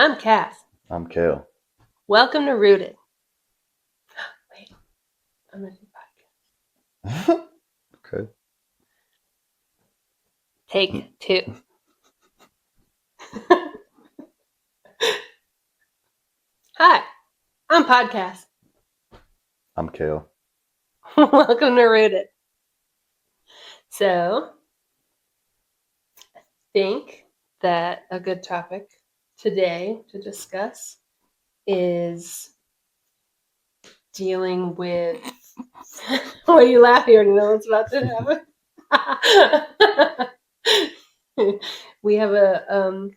I'm Cass. I'm Kayle. Welcome to Rooted. Wait, I'm going to do podcast. Okay. Take 2. Hi, I'm Podcast. I'm Kayle. Welcome to Rooted. So, I think that a good topic today to discuss is dealing with. Why are you laughing? You already know what's about to happen. We have an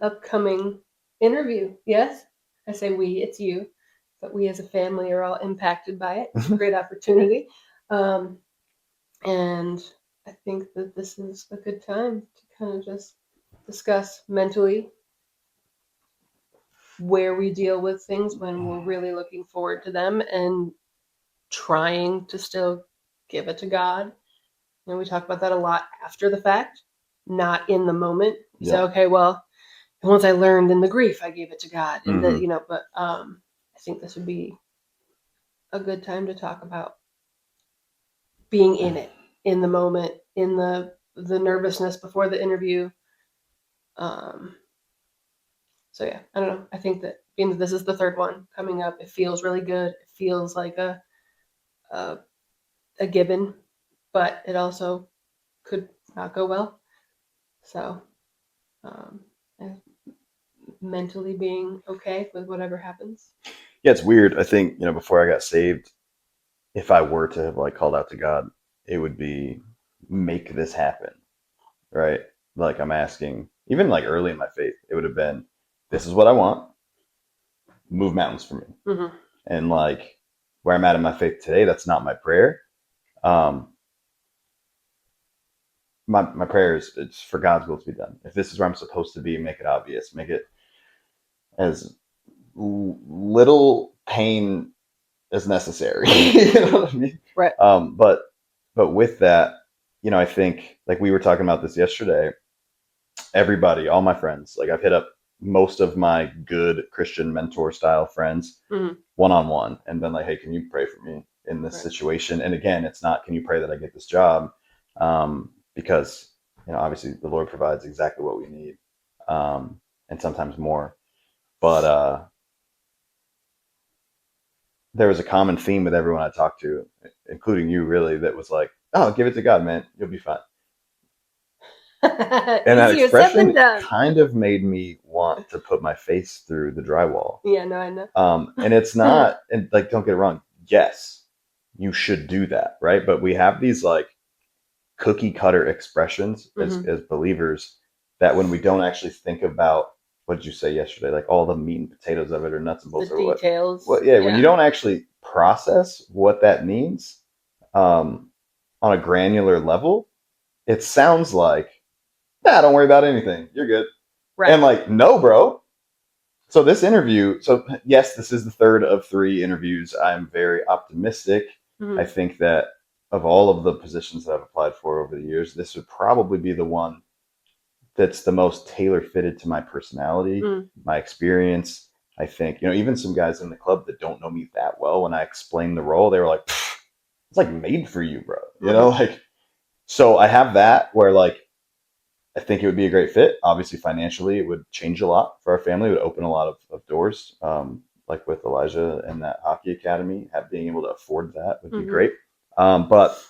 upcoming interview. Yes, I say we. It's you, but we as a family are all impacted by it. It's a great opportunity, and I think that this is a good time to kind of just discuss mentally where we deal with things when we're really looking forward to them and trying to still give it to God. And we talk about that a lot after the fact, not in the moment. You say, okay, well, once I learned in the grief, I gave it to God, and but I think this would be a good time to talk about being in it, in the moment, in the nervousness before the interview. So yeah, I don't know. I think that being that this is the third one coming up, it feels really good. It feels like a given, but it also could not go well. So, mentally being okay with whatever happens. Yeah, it's weird. I think, before I got saved, if I were to have called out to God, it would be make this happen. Right? Like I'm asking, even early in my faith, it would have been, this is what I want. Move mountains for me. Mm-hmm. And where I'm at in my faith today, that's not my prayer. My prayer is it's for God's will to be done. If this is where I'm supposed to be, make it obvious. Make it as little pain as necessary. You know what I mean? Right. But with that, I think we were talking about this yesterday. Everybody, all my friends, I've hit up most of my good Christian mentor style friends one-on-one and been like, hey, can you pray for me in this situation? And again, it's not, can you pray that I get this job? Because, obviously the Lord provides exactly what we need. And sometimes more. But there was a common theme with everyone I talked to, including you, really, that was like, oh, give it to God, man. You'll be fine. And that expression kind of made me want to put my face through the drywall. Yeah, no, I know. And it's not, and don't get it wrong. Yes, you should do that, right? But we have these cookie cutter expressions as believers that when we don't actually think about, what did you say yesterday? All the meat and potatoes of it or nuts and bolts. The details. Yeah, when you don't actually process what that means on a granular level, it sounds like, don't worry about anything. You're good. Right. And no, bro. So this interview, yes, this is the third of 3 interviews. I'm very optimistic. I think that of all of the positions that I've applied for over the years, this would probably be the one that's the most tailor fitted to my personality, my experience. I think, even some guys in the club that don't know me that well, when I explained the role, they were like, it's made for you, bro. So I have that where I think it would be a great fit. Obviously, financially, it would change a lot for our family. It would open a lot of doors, with Elijah and that hockey academy. Being able to afford that would be great. But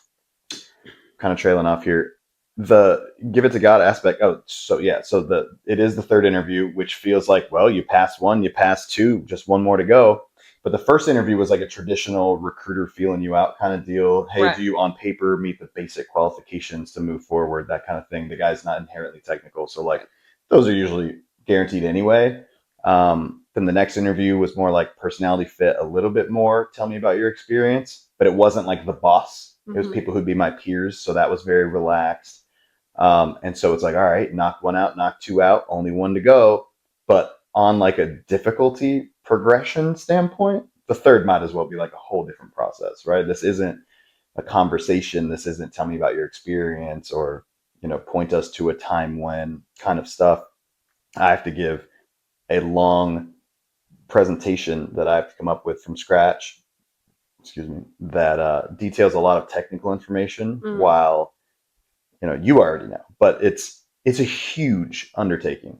kind of trailing off here, the give it to God aspect. Oh, so yeah. So it is the third interview, which feels like, well, you passed 1, you passed 2, just 1 more to go. But the first interview was a traditional recruiter feeling you out kind of deal. Hey, do you on paper meet the basic qualifications to move forward? That kind of thing. The guy's not inherently technical. So those are usually guaranteed anyway. Then the next interview was more personality fit a little bit more. Tell me about your experience. But it wasn't the boss. It was people who'd be my peers. So that was very relaxed. And so it's all right, knock 1 out, knock 2 out, only 1 to go. But on a difficulty progression standpoint, the third might as well be a whole different process, right? This isn't a conversation. This isn't tell me about your experience or, point us to a time when kind of stuff. I have to give a long presentation that I have to come up with from scratch, that details a lot of technical information, while you already know, but it's a huge undertaking.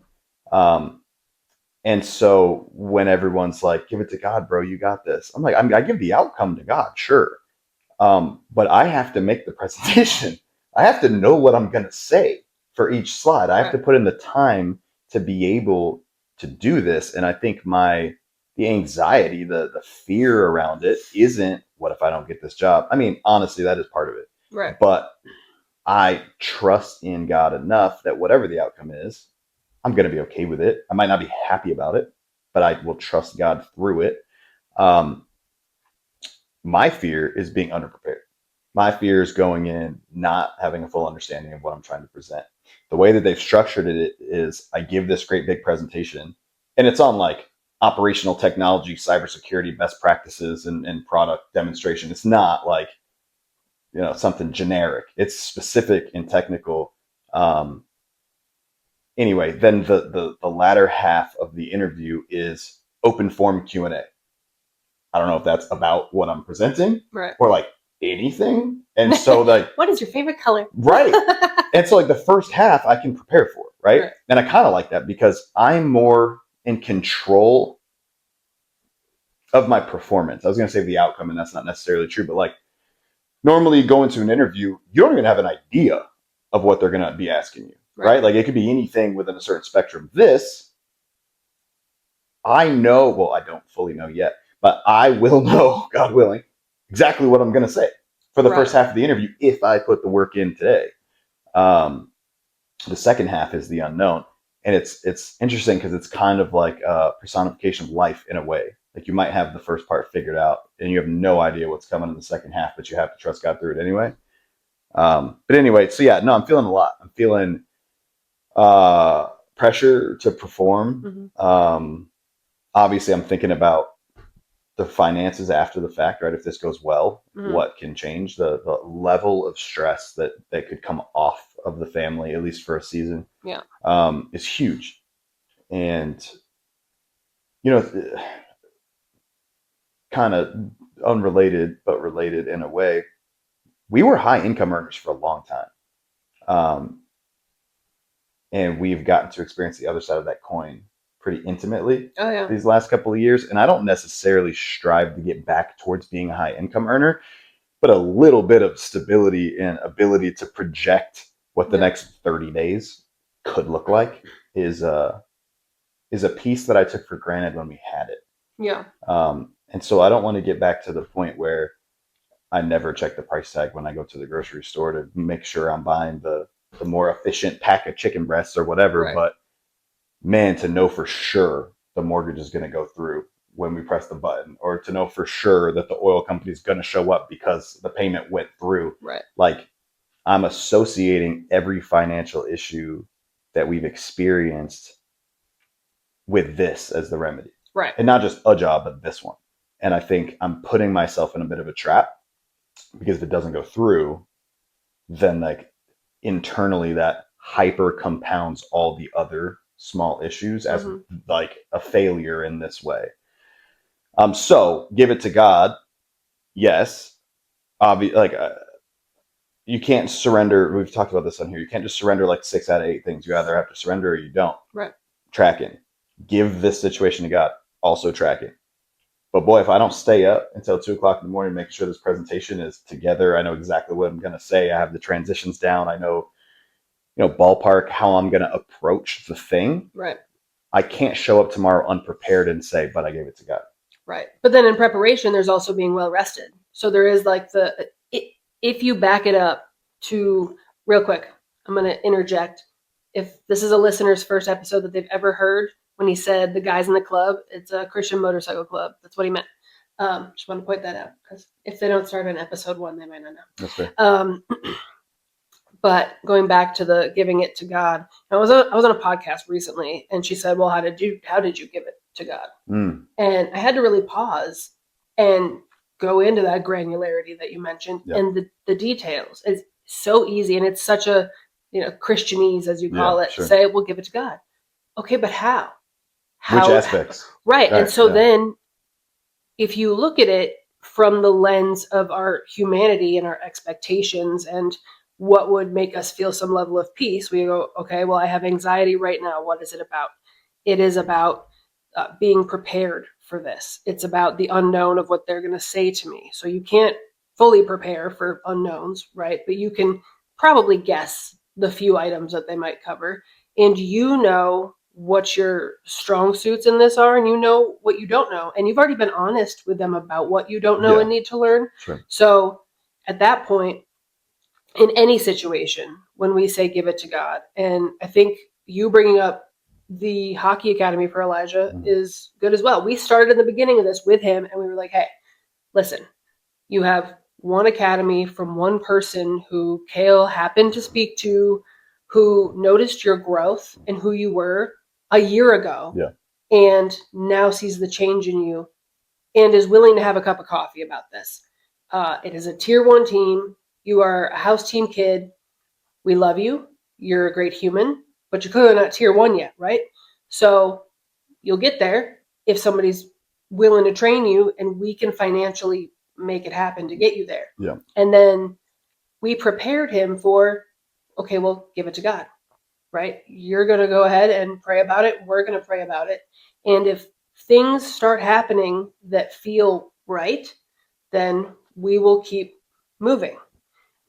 And so when everyone's like, give it to God, bro, you got this. I'm like, I give the outcome to God, sure. But I have to make the presentation. I have to know what I'm going to say for each slide. I have to put in the time to be able to do this. And I think the anxiety, the fear around it isn't, what if I don't get this job? I mean, honestly, that is part of it. Right. But I trust in God enough that whatever the outcome is, I'm going to be okay with it. I might not be happy about it, but I will trust God through it. My fear is being underprepared. My fear is going in not having a full understanding of what I'm trying to present. The way that they've structured it is I give this great big presentation, and it's on like operational technology, cybersecurity, best practices, and product demonstration. It's not like something generic. It's specific and technical. Anyway, then the latter half of the interview is open form Q&A. I don't know if that's about what I'm presenting, right, or like anything. And so like, what is your favorite color? Right. And so like the first half I can prepare for, right? And I kind of like that because I'm more in control of my performance. I was going to say the outcome, and that's not necessarily true, but like normally going to an interview, you don't even have an idea of what they're going to be asking you, right? Like it could be anything within a certain spectrum. This, I know, well, I don't fully know yet, but I will know, God willing, exactly what I'm going to say for the first half of the interview if I put the work in today. The second half is the unknown, and it's interesting because it's kind of like a personification of life in a way. Like you might have the first part figured out, and you have no idea what's coming in the second half, but you have to trust God through it anyway. But anyway, so yeah, no, I'm feeling a lot. I'm feeling pressure to perform. Obviously, I'm thinking about the finances after the fact, right? If this goes well, what can change? The level of stress that could come off of the family, at least for a season, is huge. And kind of unrelated but related in a way, we were high income earners for a long time, and we've gotten to experience the other side of that coin pretty intimately these last couple of years. And I don't necessarily strive to get back towards being a high income earner, but a little bit of stability and ability to project what the next 30 days could look like is a piece that I took for granted when we had it. Yeah. And so I don't want to get back to the point where I never check the price tag when I go to the grocery store to make sure I'm buying the more efficient pack of chicken breasts or whatever. But man, to know for sure the mortgage is going to go through when we press the button, or to know for sure that the oil company is going to show up because the payment went through. Like I'm associating every financial issue that we've experienced with this as the remedy. And not just a job, but this one. And I think I'm putting myself in a bit of a trap, because if it doesn't go through, then like internally that hyper compounds all the other small issues as like a failure in this way. So give it to God. Yes. You can't surrender. We've talked about this on here. You can't just surrender like 6 out of 8 things. You either have to surrender or you don't. Tracking. Give this situation to God. Also tracking. But boy, if I don't stay up until 2 o'clock in the morning, making sure this presentation is together, I know exactly what I'm going to say. I have the transitions down. I know, ballpark how I'm going to approach the thing. I can't show up tomorrow unprepared and say, but I gave it to God. But then in preparation, there's also being well rested. So there is like if you back it up to, real quick, I'm going to interject. If this is a listener's first episode that they've ever heard, when he said the guys in the club, it's a Christian motorcycle club. That's what he meant. Just want to point that out, because if they don't start on episode 1, they might not know. That's fair. But going back to the giving it to God, I was on a podcast recently, and she said, "Well, how did you give it to God?" And I had to really pause and go into that granularity that you mentioned, and the details. It's so easy, and it's such a Christianese, as you call it. Sure. Say, "We'll give it to God." Okay, but how? Which aspects? Right. And so then if you look at it from the lens of our humanity and our expectations and what would make us feel some level of peace, we go, okay, well, I have anxiety right now. What is it about? It is about being prepared for this. It's about the unknown of what they're going to say to me. So you can't fully prepare for unknowns, right? But you can probably guess the few items that they might cover. And you know what your strong suits in this are, and you know what you don't know. And you've already been honest with them about what you don't know and need to learn. Sure. So at that point, in any situation, when we say give it to God, and I think you bringing up the hockey academy for Elijah is good as well. We started in the beginning of this with him, and we were like, hey, listen, you have one academy from one person who Kayle happened to speak to, who noticed your growth and who you were a year ago, and now sees the change in you and is willing to have a cup of coffee about this. It is a tier 1 team. You are a house team kid. We love you. You're a great human, but you're clearly not tier 1 yet, right? So you'll get there if somebody's willing to train you, and we can financially make it happen to get you there. Yeah. And then we prepared him for, okay, well, give it to God, right? You're going to go ahead and pray about it. We're going to pray about it. And if things start happening that feel right, then we will keep moving.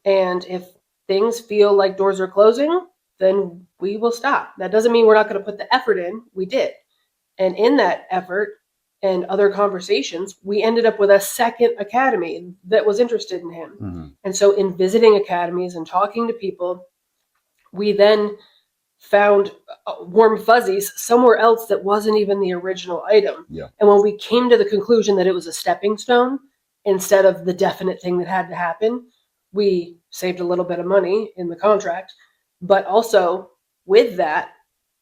And if things feel like doors are closing, then we will stop. That doesn't mean we're not going to put the effort in. We did. And in that effort and other conversations, we ended up with a second academy that was interested in him. And so in visiting academies and talking to people, we then found warm fuzzies somewhere else that wasn't even the original item. And when we came to the conclusion that it was a stepping stone instead of the definite thing that had to happen, we saved a little bit of money in the contract, but also with that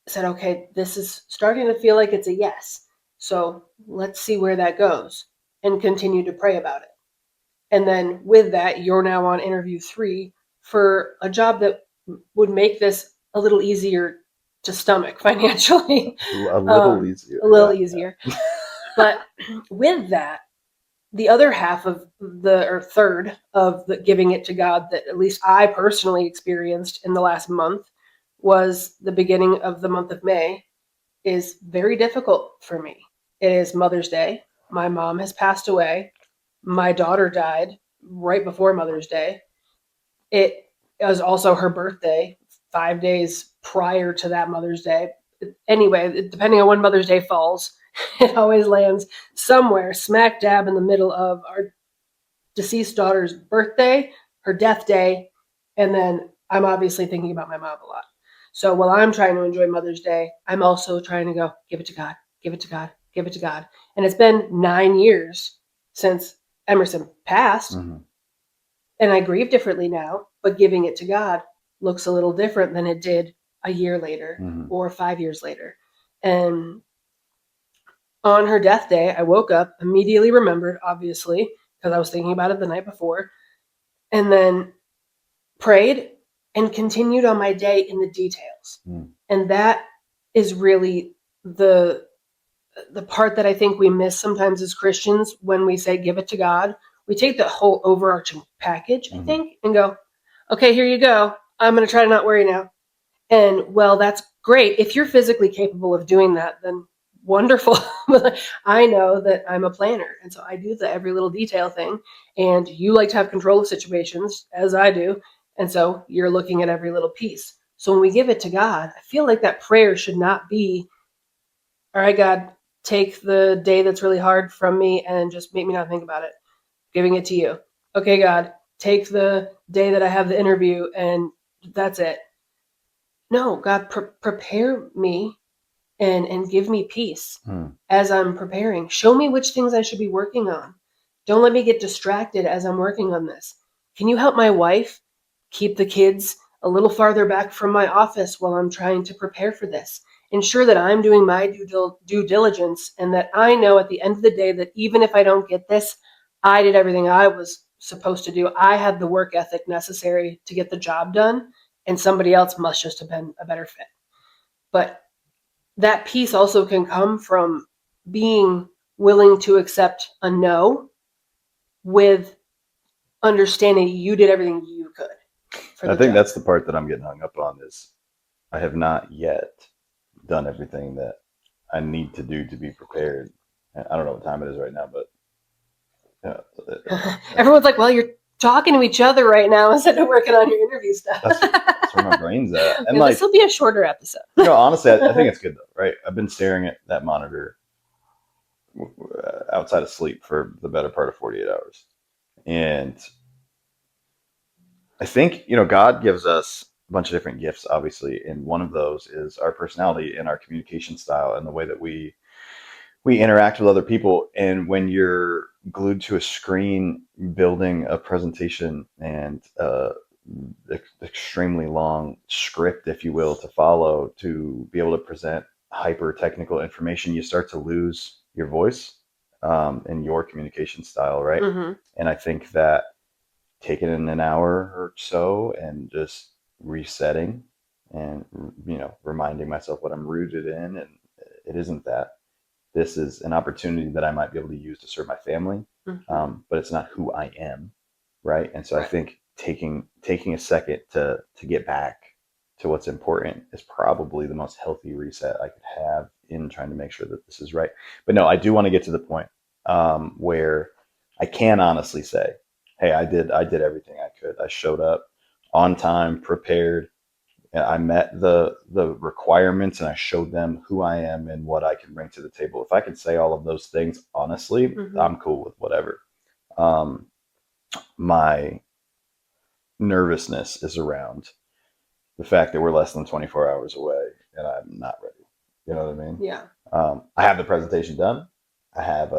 said, okay, this is starting to feel like it's a yes. So let's see where that goes and continue to pray about it. And then with that, you're now on interview 3 for a job that would make this a little easier to stomach financially. A little easier. A little easier. But with that, the other half of or third of the giving it to God that at least I personally experienced in the last month was the beginning of the month of May is very difficult for me. It is Mother's Day. My mom has passed away. My daughter died right before Mother's Day. It was also her birthday 5 days prior to that Mother's Day. Anyway, depending on when Mother's Day falls, it always lands somewhere smack dab in the middle of our deceased daughter's birthday, her death day, and then I'm obviously thinking about my mom a lot. So while I'm trying to enjoy Mother's Day, I'm also trying to go, give it to God, give it to God, give it to God. And it's been 9 years since Emerson passed, and I grieve differently now, but giving it to God looks a little different than it did a year later or 5 years later. And on her death day, I woke up, immediately remembered, obviously, because I was thinking about it the night before, and then prayed and continued on my day in the details. And that is really the part that I think we miss sometimes as Christians when we say give it to God. We take the whole overarching package, I think, and go, okay, here you go. I'm going to try to not worry now. And well, that's great. If you're physically capable of doing that, then wonderful. I know that I'm a planner, and so I do the every little detail thing, and you like to have control of situations, as I do, and so you're looking at every little piece. So when we give it to God, I feel like that prayer should not be, all right, God, take the day that's really hard from me and just make me not think about it. Giving it to you. Okay, God, take the day that I have the interview and that's it. No, God, prepare me and give me peace as I'm preparing. Show me which things I should be working on. Don't let me get distracted as I'm working on this. Can you help my wife keep the kids a little farther back from my office while I'm trying to prepare for this? Ensure that I'm doing my due diligence and that I know at the end of the day that even if I don't get this, I did everything I was supposed to do. I had the work ethic necessary to get the job done, and somebody else must just have been a better fit. But that piece also can come from being willing to accept a no with understanding you did everything you could for the I think job. that's the part that I'm getting hung up on is I have not yet done everything that I need to do to be prepared. I don't know what time it is right now, but Everyone's like, well, you're talking to each other right now instead of working on your interview stuff. that's where my brain's at. And yeah, this will be a shorter episode. Honestly, I think it's good though, right? I've been staring at that monitor outside of sleep for the better part of 48 hours. And I think, God gives us a bunch of different gifts, obviously. And one of those is our personality and our communication style and the way that we interact with other people. And when you're glued to a screen building a presentation and extremely long script, if you will, to follow to be able to present hyper technical information, you start to lose your voice and your communication style, right? Mm-hmm. And I think that taking in an hour or so and just resetting and reminding myself what I'm rooted in, and it isn't that. This is an opportunity that I might be able to use to serve my family, but it's not who I am, right? And so I think taking a second to get back to what's important is probably the most healthy reset I could have in trying to make sure that this is right. But no, I do want to get to the point where I can honestly say, hey, I did everything I could. I showed up on time, prepared. I met the requirements and I showed them who I am and what I can bring to the table. If I can say all of those things honestly, I'm cool with whatever. My nervousness is around the fact that we're less than 24 hours away and I'm not ready. You know what I mean? Yeah. I have the presentation done. I have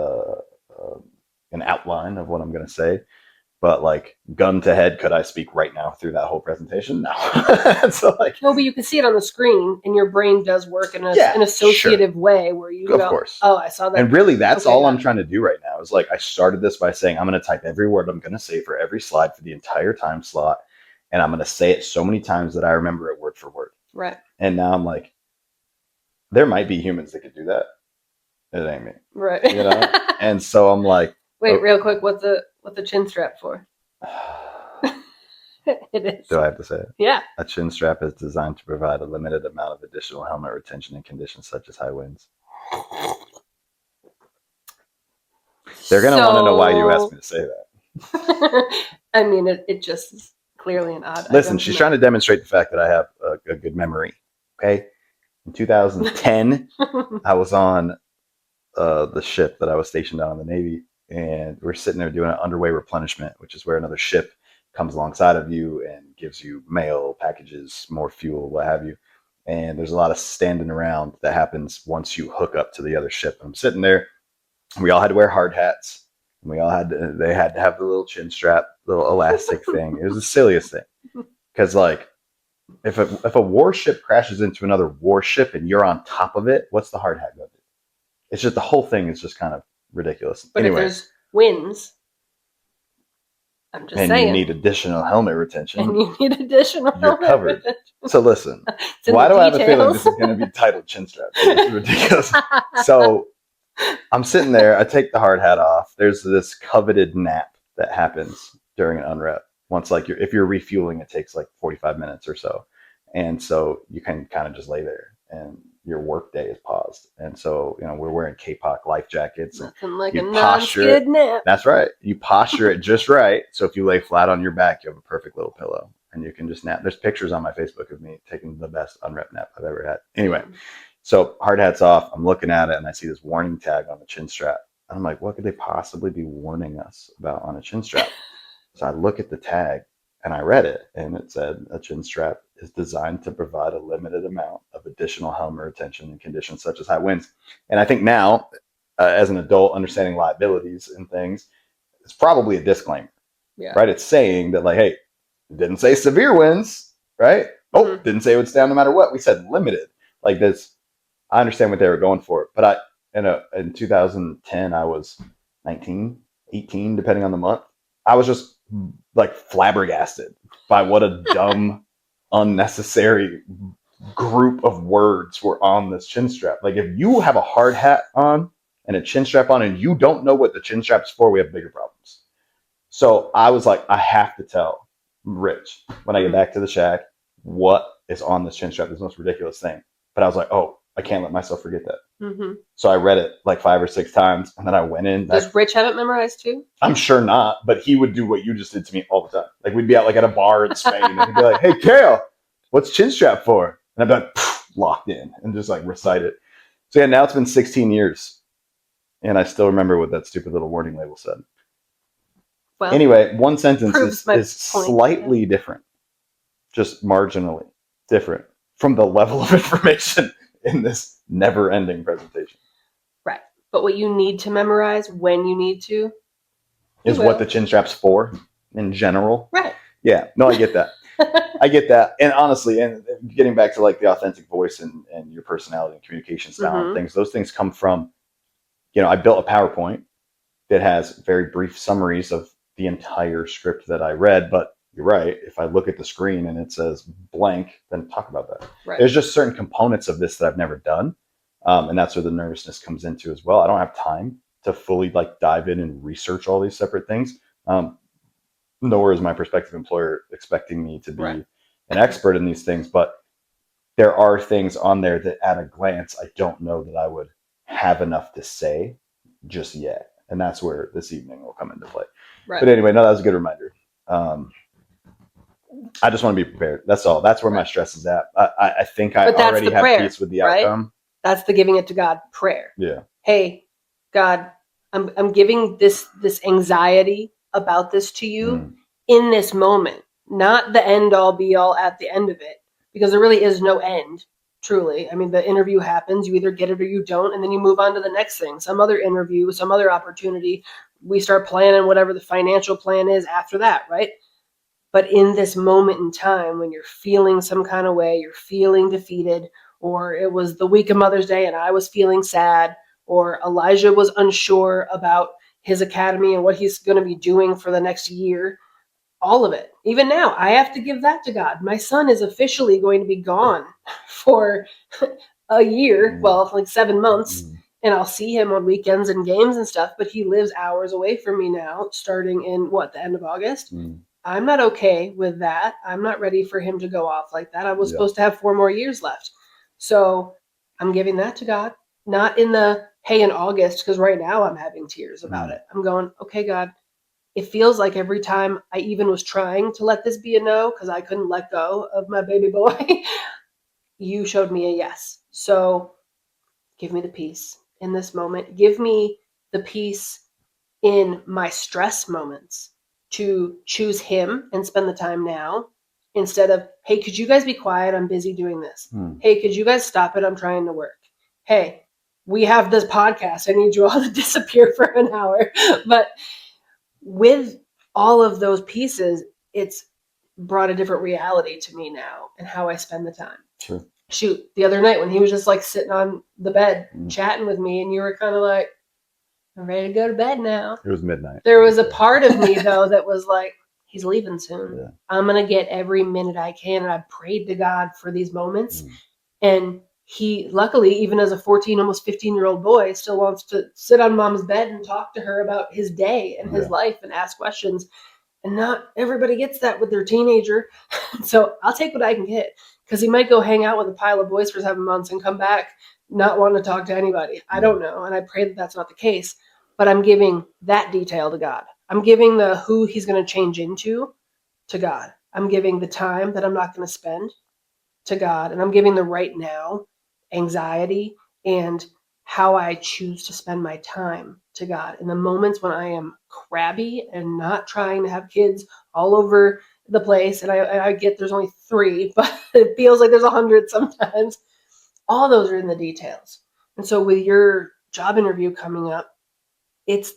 an outline of what I'm going to say. But like gun to head, could I speak right now through that whole presentation? No. So no, but you can see it on the screen, and your brain does work in an associative way where you go, of course. Oh, I saw that. And really, that's all I'm trying to do right now. Is like I started this by saying I'm going to type every word I'm going to say for every slide for the entire time slot, and I'm going to say it so many times that I remember it word for word. Right. And now I'm like, there might be humans that could do that. It ain't me. Right. And so I'm like, wait, real quick, what's the Chinstrap for? It is. Do I have to say it? Yeah. A Chinstrap is designed to provide a limited amount of additional helmet retention in conditions such as high winds. They're going to want to know why you asked me to say that. I mean, it just is clearly an odd Listen, she's trying to demonstrate the fact that I have a good memory. Okay. In 2010, I was on the ship that I was stationed on in the Navy, and we're sitting there doing an underway replenishment, which is where another ship comes alongside of you and gives you mail, packages, more fuel, what have you. And there's a lot of standing around that happens once you hook up to the other ship. And I'm sitting there. We all had to wear hard hats. And they had to have the little chin strap, little elastic thing. It was the silliest thing. Because like, if a warship crashes into another warship and you're on top of it, what's the hard hat going to do? It's just the whole thing is just kind of ridiculous. But anyway, if there's winds, I'm just saying. And you need additional helmet retention. You're covered. Retention. So listen, why do I have a feeling this is going to be titled Chinstrap? It's ridiculous. So I'm sitting there. I take the hard hat off. There's this coveted nap that happens during an unrep. Once, like, if you're refueling, it takes like 45 minutes or so. And so you can kind of just lay there and your work day is paused. And so, we're wearing K-Pop life jackets. Nothing like a non-skid nap. That's right. You posture it just right. So if you lay flat on your back, you have a perfect little pillow and you can just nap. There's pictures on my Facebook of me taking the best unrep nap I've ever had. Anyway, so hard hat's off. I'm looking at it and I see this warning tag on the chin strap. And I'm like, what could they possibly be warning us about on a chin strap? So I look at the tag and I read it, and it said a chin strap is designed to provide a limited amount of additional helmet retention in conditions such as high winds. And I think now, as an adult understanding liabilities and things, it's probably a disclaimer, right? It's saying that, like, hey, it didn't say severe winds, right? Didn't say it would stay on no matter what. We said limited. Like this, I understand what they were going for. But in 2010, I was 19, 18, depending on the month. I was just like flabbergasted by what a dumb, unnecessary group of words were on this chin strap. Like if you have a hard hat on and a chin strap on and you don't know what the chin strap's for, we have bigger problems. So I was like, I have to tell Rich when I get back to the shack what is on this chin strap, this most ridiculous thing. But I was like, oh, I can't let myself forget that. Mm-hmm. So I read it like 5 or 6 times, and then I went in. Does Rich have it memorized too? I'm sure not, but he would do what you just did to me all the time. Like we'd be out like at a bar in Spain, and he'd be like, "Hey, Kayle, what's chin strap for?" And I'd be like, locked in, and just like recite it. So yeah, now it's been 16 years, and I still remember what that stupid little warning label said. Well, anyway, one sentence is slightly different, just marginally different from the level of information in this never-ending presentation. Right. But what you need to memorize when you need to is what the chin strap's for in general. Right. Yeah. No, I get that. I get that. And honestly, and getting back to like the authentic voice and your personality and communication style and things, those things come from, I built a PowerPoint that has very brief summaries of the entire script that I read, but you're right. If I look at the screen and it says blank, then talk about that. Right. There's just certain components of this that I've never done. And that's where the nervousness comes into as well. I don't have time to fully like dive in and research all these separate things. Nor is my prospective employer expecting me to be an expert in these things, but there are things on there that at a glance, I don't know that I would have enough to say just yet. And that's where this evening will come into play. Right. But anyway, no, that was a good reminder. I just want to be prepared. That's all. That's where my stress is at. I think I already have peace with the outcome. That's the giving it to God prayer. Yeah. Hey, God, I'm giving this anxiety about this to you in this moment, not the end all be all at the end of it, because there really is no end, truly. I mean, the interview happens, you either get it or you don't, and then you move on to the next thing, some other interview, some other opportunity. We start planning whatever the financial plan is after that, right? But in this moment in time, when you're feeling some kind of way, you're feeling defeated, or it was the week of Mother's Day and I was feeling sad, or Elijah was unsure about his academy and what he's going to be doing for the next year, all of it. Even now, I have to give that to God. My son is officially going to be gone for a year, well, like 7 months, and I'll see him on weekends and games and stuff, but he lives hours away from me now, starting in, the end of August? I'm not okay with that. I'm not ready for him to go off like that. I was supposed to have 4 more years left. So I'm giving that to God. Not in the, hey, in August, because right now I'm having tears about it. I'm going, okay, God, it feels like every time I even was trying to let this be a no, because I couldn't let go of my baby boy, you showed me a yes. So give me the peace in this moment. Give me the peace in my stress moments to choose him and spend the time now, instead of, hey, could you guys be quiet? I'm busy doing this. Hey, could you guys stop it? I'm trying to work. Hey, we have this podcast. I need you all to disappear for an hour. But with all of those pieces, it's brought a different reality to me now and how I spend the time. Sure. Shoot, the other night when he was just like sitting on the bed chatting with me and you were kind of like, I'm ready to go to bed now. It was midnight. There was a part of me, though, that was like, he's leaving soon. Yeah. I'm going to get every minute I can. And I prayed to God for these moments. And he, luckily, even as a 14, almost 15-year-old boy, still wants to sit on mom's bed and talk to her about his day and his life and ask questions. And not everybody gets that with their teenager. So I'll take what I can get, because he might go hang out with a pile of boys for 7 months and come back not wanting to talk to anybody. I don't know. And I pray that that's not the case. But I'm giving that detail to God. I'm giving the who he's going to change into to God. I'm giving the time that I'm not going to spend to God. And I'm giving the right now anxiety and how I choose to spend my time to God. In the moments when I am crabby and not trying to have kids all over the place, and I get there's only 3, but it feels like there's 100 sometimes. All those are in the details. And so with your job interview coming up, it's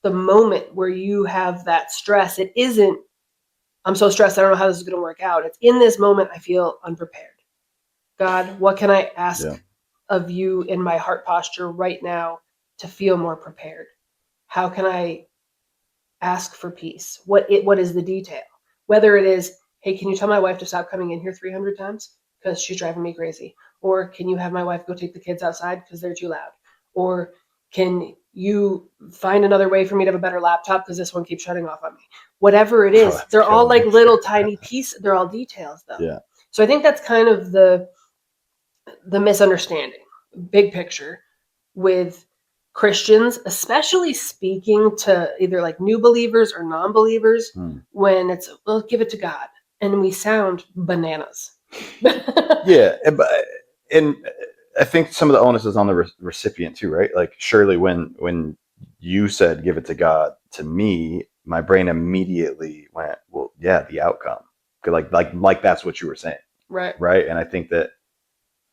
the moment where you have that stress. It isn't, I'm so stressed, I don't know how this is going to work out. It's in this moment, I feel unprepared. God, what can I ask of you in my heart posture right now to feel more prepared? How can I ask for peace? What is the detail? Whether it is, hey, can you tell my wife to stop coming in here 300 times? because she's driving me crazy? Or can you have my wife go take the kids outside because they're too loud? Or can you find another way for me to have a better laptop because this one keeps shutting off on me? Whatever it is, they're all like little tiny pieces. They're all details, though. Yeah. So I think that's kind of the misunderstanding, big picture, with Christians, especially speaking to either like new believers or non-believers, when it's, well, give it to God. And we sound bananas. Yeah. And I think some of the onus is on the recipient too, right? Like, surely when you said give it to God, to me, my brain immediately went, well, yeah, the outcome. Like that's what you were saying. Right. Right. And I think that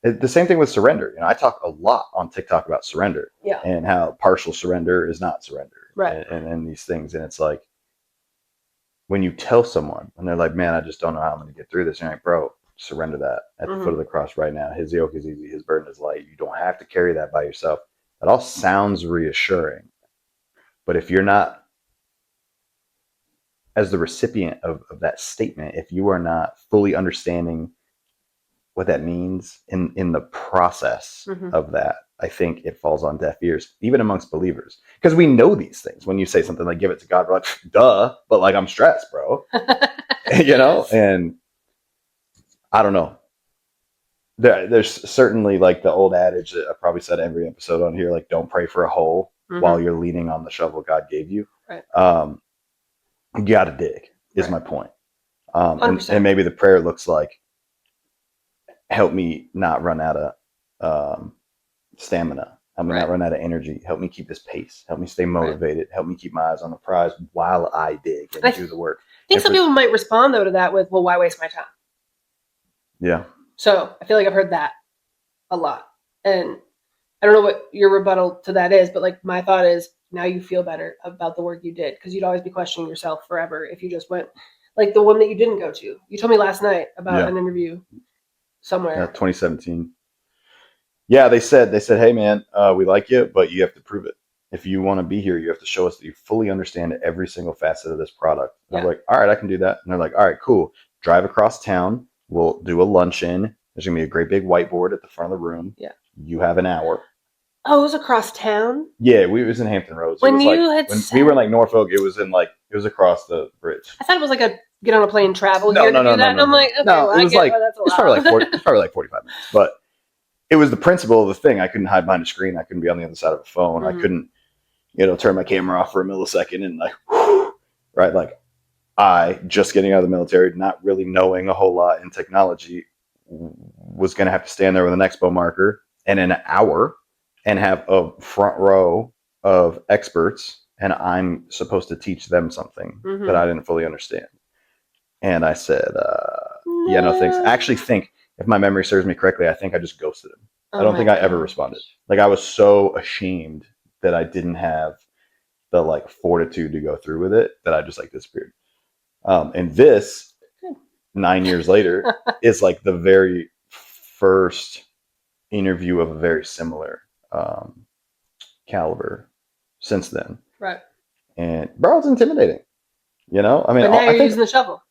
the same thing with surrender. I talk a lot on TikTok about surrender, and how partial surrender is not surrender, right? And these things. And it's like, when you tell someone and they're like, man, I just don't know how I'm going to get through this. And you're like, bro, surrender that at the foot of the cross right now. His yoke is easy. His burden is light. You don't have to carry that by yourself. That all sounds reassuring. But if you're not, as the recipient of that statement, if you are not fully understanding what that means in the process of that, I think it falls on deaf ears, even amongst believers, because we know these things. When you say something like give it to God, we're like, duh, but like, I'm stressed, bro. And I don't know. There's certainly, like, the old adage that I probably said every episode on here, like, don't pray for a hole while you're leaning on the shovel God gave you. Right. You gotta dig is my point. And maybe the prayer looks like, help me not run out of stamina. Help me not run out of energy. Help me keep this pace. Help me stay motivated. Help me keep my eyes on the prize while I dig and do the work. I think some people might respond, though, to that with, well, why waste my time? Yeah. So I feel like I've heard that a lot. And I don't know what your rebuttal to that is, but like, my thought is, now you feel better about the work you did, because you'd always be questioning yourself forever if you just went, like the one that you didn't go to. You told me last night about an interview somewhere. 2017. Yeah, they said, hey man, we like you, but you have to prove it. If you want to be here, you have to show us that you fully understand every single facet of this product. And I'm like, all right, I can do that. And they're like, all right, cool. Drive across town. We'll do a luncheon. There's gonna be a great big whiteboard at the front of the room. Yeah. You have an hour. Oh, it was across town? Yeah, it was in Hampton Roads. When we were in like Norfolk, it was across the bridge. I thought it was like a get on a plane travel here to do that. And I'm like, okay, well, it was probably like 45 minutes. But it was the principle of the thing. I couldn't hide behind a screen. I couldn't be on the other side of a phone. I couldn't, turn my camera off for a millisecond and like, right? Like, I, just getting out of the military, not really knowing a whole lot in technology, was going to have to stand there with an expo marker and an hour and have a front row of experts, and I'm supposed to teach them something that I didn't fully understand. And I said, no thanks. I actually think, if my memory serves me correctly, I think I just ghosted him. I don't think I ever responded. Like, I was so ashamed that I didn't have the like fortitude to go through with it that I just like disappeared. And this 9 years later is like the very first interview of a very similar caliber since then. Right. And bro, it's intimidating. I mean, but now you're using the shovel.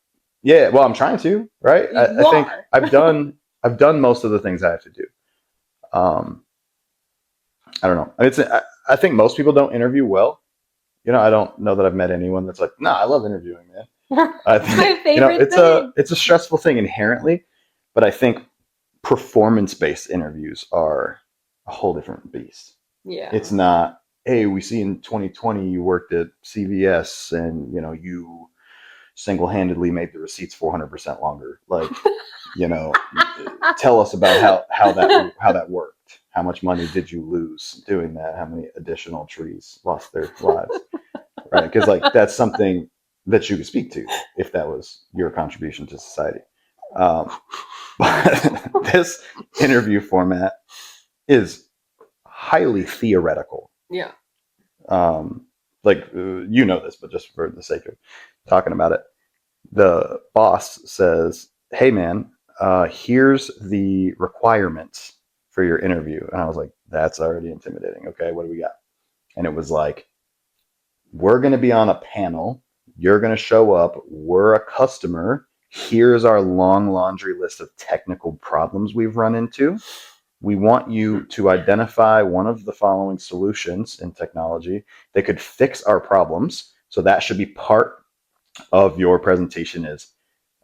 Yeah, well, I'm trying to, right? I think I've done most of the things I have to do. I don't know. I think most people don't interview well. I don't know that I've met anyone that's like, nah, I love interviewing, man. I think, my favorite thing. It's a stressful thing inherently, but I think performance-based interviews are a whole different beast. Yeah. It's not, hey, we see in 2020 you worked at CVS and, you single-handedly made the receipts 400% longer. Like, tell us about how that worked. How much money did you lose doing that? How many additional trees lost their lives? Right? Because like, that's something that you could speak to if that was your contribution to society. But this interview format is highly theoretical. Yeah. This, but just for the sake of talking about it, the boss says, hey man, here's the requirements for your interview. And I was like, that's already intimidating. Okay, what do we got? And it was like, we're going to be on a panel. You're going to show up. We're a customer. here's our long laundry list of technical problems we've run into. We want you to identify one of the following solutions in technology that could fix our problems. So that should be part of your presentation, is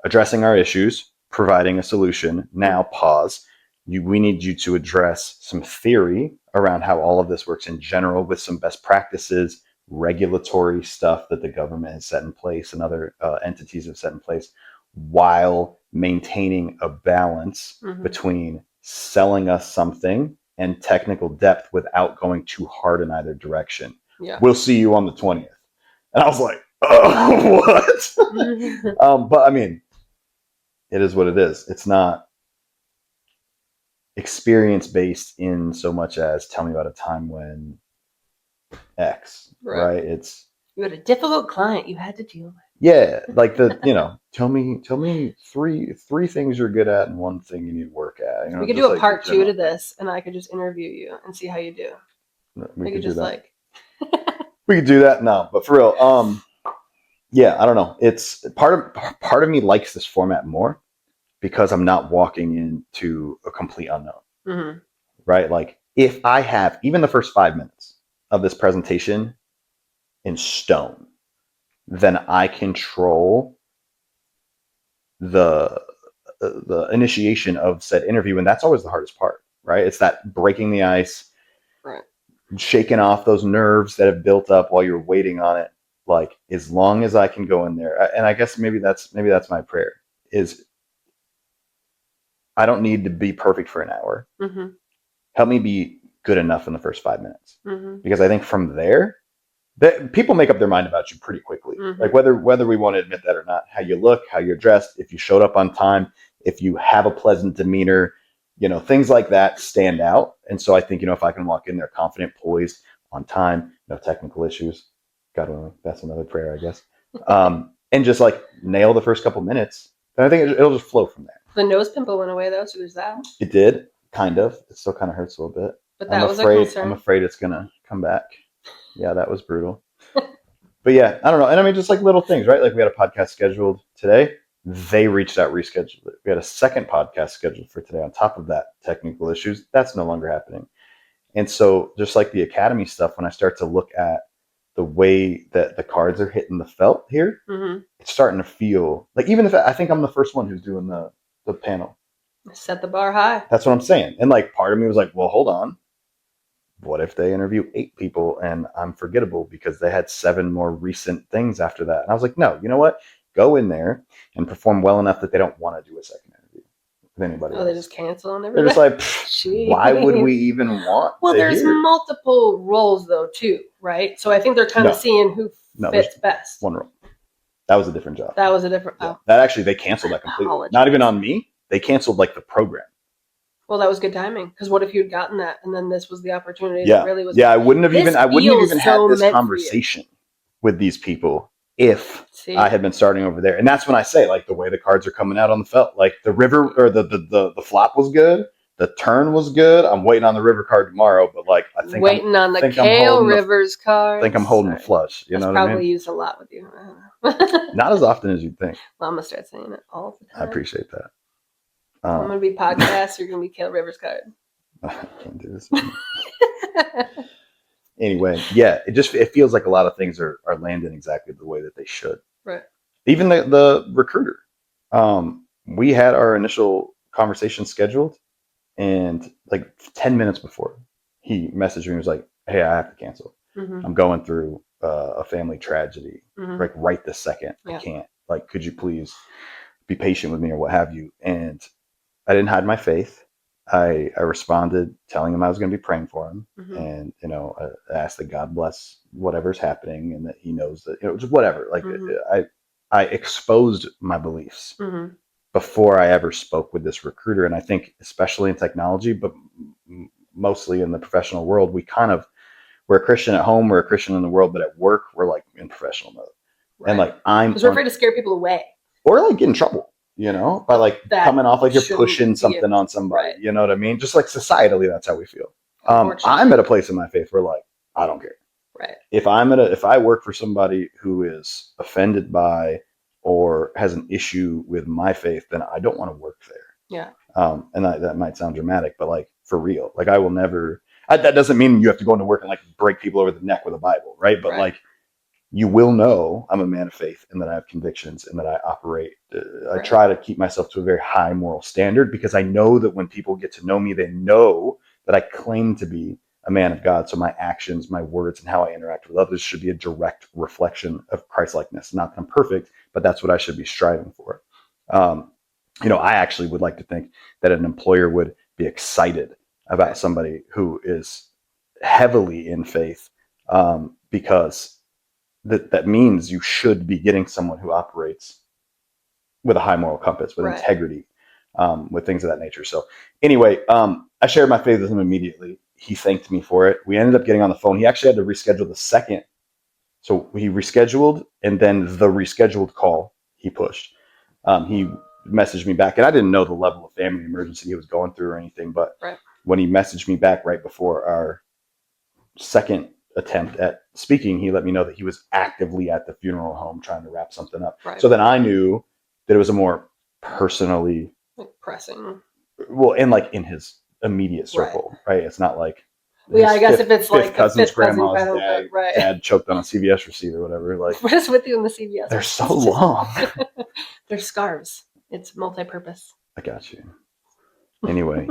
addressing our issues, providing a solution. Now pause. We need you to address some theory around how all of this works in general, with some best practices, regulatory stuff that the government has set in place and other entities have set in place, while maintaining a balance between selling us something and technical depth without going too hard in either direction. Yeah. We'll see you on the 20th. And I was like, oh, what? But I mean, it is what it is. It's not experience based in so much as tell me about a time when X, right? It's, you had a difficult client you had to deal with. Yeah, like tell me three things you're good at and one thing you need to work at. We could do a part 2 to this, and I could just interview you and see how you do. We could just like we could do that. No, but for real, yeah, I don't know. It's part of me likes this format more because I'm not walking into a complete unknown, right? Like if I have even the first 5 minutes of this presentation in stone, then I control the initiation of said interview, and that's always the hardest part, right? It's that breaking the ice, right? Shaking off those nerves that have built up while you're waiting on it. Like as long as I can go in there, and I guess maybe that's my prayer, is I don't need to be perfect for an hour. Help me be good enough in the first 5 minutes, because I think from there, people make up their mind about you pretty quickly. Like whether we want to admit that or not, how you look, how you're dressed, if you showed up on time, if you have a pleasant demeanor, things like that stand out. And so I think, if I can walk in there confident, poised, on time, no technical issues, God willing, that's another prayer, I guess. And just like nail the first couple minutes, then I think it'll just flow from there. The nose pimple went away though, so there's that. It did, kind of. It still kind of hurts a little bit. But that was a concern. I'm afraid it's gonna come back. Yeah, that was brutal. But yeah, I don't know. And I mean, just like little things, right? Like we had a podcast scheduled today. They reached out, rescheduled it. We had a second podcast scheduled for today on top of that, technical issues. That's no longer happening. And so just like the academy stuff, when I start to look at the way that the cards are hitting the felt here, it's starting to feel like, even if I think I'm the first one who's doing the panel. Set the bar high. That's what I'm saying. And like part of me was like, well, hold on. What if they interview 8 people and I'm forgettable because they had 7 more recent things after that? And I was like, no, you know what? Go in there and perform well enough that they don't want to do a second interview with anybody else. They just cancel and everything? They're just like, why would we even want there's multiple roles though too, right? So I think they're kind of seeing who fits best. One role. That was a different job. That was a different... Yeah. That actually, they canceled that completely. Not even on me. They canceled like the program. Well, that was good timing, because what if you'd gotten that and then this was the opportunity that really was... Yeah, I wouldn't have even had this conversation with these people if I had been starting over there. And that's when I say, like, the way the cards are coming out on the felt, like the river or the flop was good, the turn was good. I'm waiting on the river card tomorrow, but like I think waiting on the Kayle Rivers card. I think I'm holding the flush. You know what I mean? Probably used a lot with you. Not as often as you'd think. Well, I'm gonna start saying it all the time. I appreciate that. I'm gonna be podcast. You're gonna be Kayle Rivers card. I can't do this. Anyway, yeah, it feels like a lot of things are landing exactly the way that they should. Right. Even the recruiter. We had our initial conversation scheduled, and like 10 minutes before, he messaged me and was like, "Hey, I have to cancel. I'm going through a family tragedy. Like right this second. I can't. Like, could you please be patient with me or what have you?" And I didn't hide my faith. I responded telling him I was going to be praying for him, and I asked that God bless whatever's happening and that He knows that just whatever. Like I exposed my beliefs before I ever spoke with this recruiter, and I think especially in technology, but mostly in the professional world, we're a Christian at home, we're a Christian in the world, but at work we're like in professional mode, and like because we're afraid to scare people away or like get in trouble. By like coming off like you're pushing something on somebody. Right. You know what I mean? Just like societally, that's how we feel. I'm at a place in my faith where like, I don't care. Right. If I work for somebody who is offended by or has an issue with my faith, then I don't want to work there. Yeah. And that might sound dramatic, but like for real, like I will never. That doesn't mean you have to go into work and like break people over the neck with a Bible, right? But like you will know I'm a man of faith and that I have convictions and that I operate. I try to keep myself to a very high moral standard because I know that when people get to know me, they know that I claim to be a man of God. So my actions, my words, and how I interact with others should be a direct reflection of Christ-likeness. Not that I'm perfect, but that's what I should be striving for. I actually would like to think that an employer would be excited about somebody who is heavily in faith, because that means you should be getting someone who operates with a high moral compass, with integrity, with things of that nature. So anyway, I shared my faith with him immediately. He thanked me for it. We ended up getting on the phone. He actually had to reschedule the second. So he rescheduled, and then the rescheduled call he pushed. He messaged me back, and I didn't know the level of family emergency he was going through or anything, but when he messaged me back right before our second attempt at speaking, he let me know that he was actively at the funeral home trying to wrap something up. So then I knew that it was a more personally pressing. Well, and like in his immediate circle, right? It's not like I guess if it's like cousin's grandma's dad choked on a CVS receipt or whatever. Like, what is with you in the CVS? They're so long. They're scarves. It's multi-purpose. I got you. Anyway,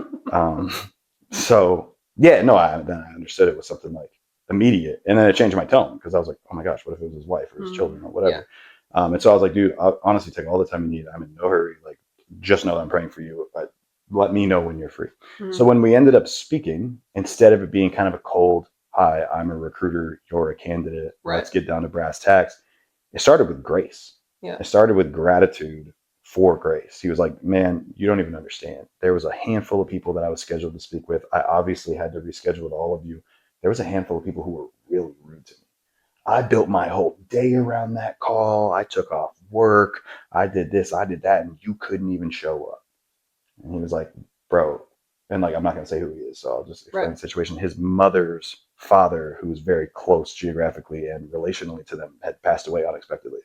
so yeah, no, then I understood it was something like immediate, and then it changed my tone because I was like, oh my gosh, what if it was his wife or his children or whatever? And so I was like, dude, I'll honestly take all the time you need. I'm in no hurry. Like, just know that I'm praying for you, but let me know when you're free. So when we ended up speaking, instead of it being kind of a cold, hi, I'm a recruiter, you're a candidate, let's get down to brass tacks, it started with grace. It started with gratitude for grace. He was like, man, you don't even understand. There was a handful of people that I was scheduled to speak with. I obviously had to reschedule with all of you. There was a handful of people who were really rude to me. I built my whole day around that call. I took off work. I did this, I did that, and you couldn't even show up. And he was like, bro, and like, I'm not going to say who he is, so I'll just explain the situation. His mother's father, who was very close geographically and relationally to them, had passed away unexpectedly.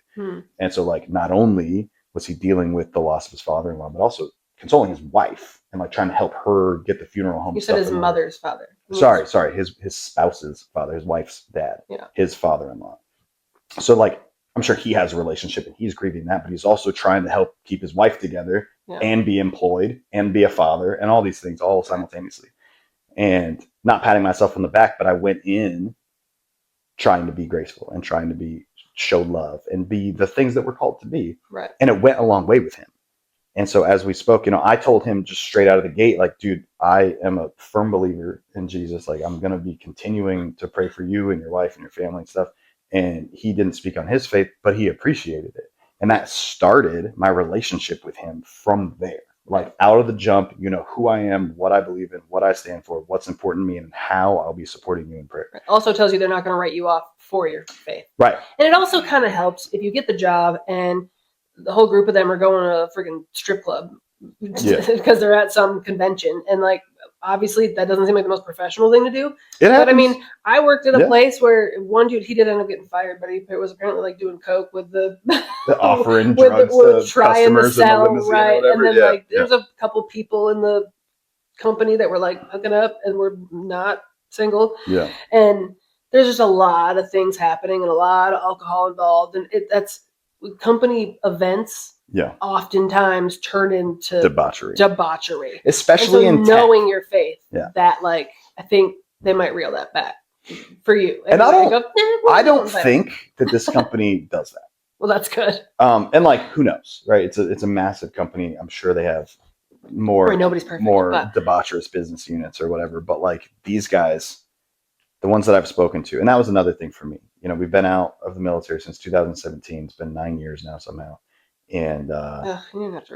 And so like, not only was he dealing with the loss of his father-in-law, but also consoling his wife and like trying to help her get the funeral home. You said his mother's father. Sorry, his spouse's father, his wife's dad, his father-in-law. So like, I'm sure he has a relationship and he's grieving that, but he's also trying to help keep his wife together and be employed and be a father and all these things all simultaneously. And not patting myself on the back, but I went in trying to be graceful and trying to show love and be the things that we're called to be. And it went a long way with him. And so as we spoke, I told him just straight out of the gate, like, dude, I am a firm believer in Jesus. Like, I'm going to be continuing to pray for you and your wife and your family and stuff. And he didn't speak on his faith, but he appreciated it. And that started my relationship with him from there. Like, out of the jump, who I am, what I believe in, what I stand for, what's important to me, and how I'll be supporting you in prayer. It also tells you they're not going to write you off for your faith. Right. And it also kind of helps if you get the job and the whole group of them are going to a freaking strip club because they're at some convention. And like, obviously that doesn't seem like the most professional thing to do. But I mean, I worked at a place where one dude, he did end up getting fired, but he was apparently like doing coke with the offering drugs to trying to sell, right? And then there's a couple people in the company that were like hooking up and were not single. Yeah. And there's just a lot of things happening and a lot of alcohol involved. And that's company events. Yeah. Oftentimes turn into debauchery. Especially in knowing your faith. Yeah. That like, I think they might reel that back for you. And I don't think that this company does that. Well, that's good. And like, who knows, right? It's a massive company. I'm sure they have nobody's perfect, more debaucherous business units or whatever. But like, these guys, the ones that I've spoken to, and that was another thing for me. We've been out of the military since 2017. It's been 9 years now somehow. And I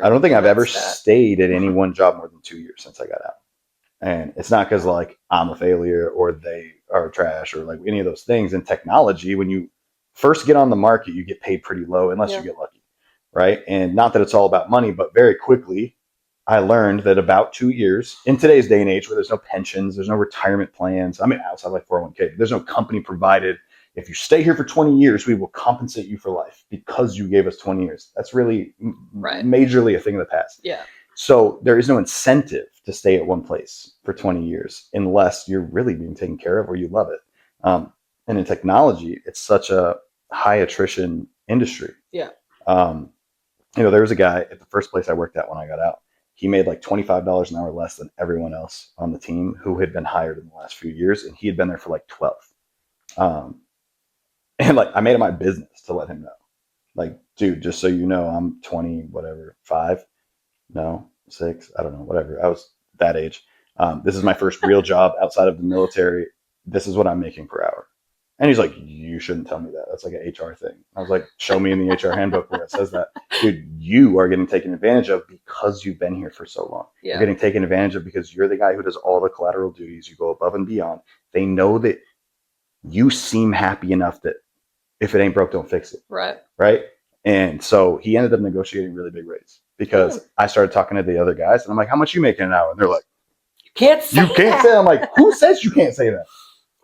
don't think I've ever stayed at any one job more than 2 years since I got out. And it's not because like I'm a failure or they are trash or like any of those things. In technology, when you first get on the market, you get paid pretty low unless you get lucky, right? And not that it's all about money, but very quickly I learned that about 2 years in today's day and age where there's no pensions, there's no retirement plans. I mean, outside like 401k, there's no company provided, if you stay here for 20 years, we will compensate you for life because you gave us 20 years. That's really majorly a thing of the past. Yeah. So there is no incentive to stay at one place for 20 years unless you're really being taken care of or you love it. And in technology, it's such a high attrition industry. Yeah. There was a guy at the first place I worked at when I got out. He made like $25 an hour less than everyone else on the team who had been hired in the last few years, and he had been there for like 12. And like I made it my business to let him know, like, dude, just so you know, I'm 20, whatever, 5, no, 6, I don't know, whatever. I was that age. This is my first real job outside of the military. This is what I'm making per hour. And he's like, you shouldn't tell me that. That's like an HR thing. I was like, show me in the HR handbook where it says that. Dude, you are getting taken advantage of because you've been here for so long. Yeah. You're getting taken advantage of because you're the guy who does all the collateral duties. You go above and beyond. They know that you seem happy enough that if it ain't broke, don't fix it. Right. Right. And so he ended up negotiating really big rates because I started talking to the other guys and I'm like, how much you making an hour? And they're like, you can't say that. I'm like, who says you can't say that?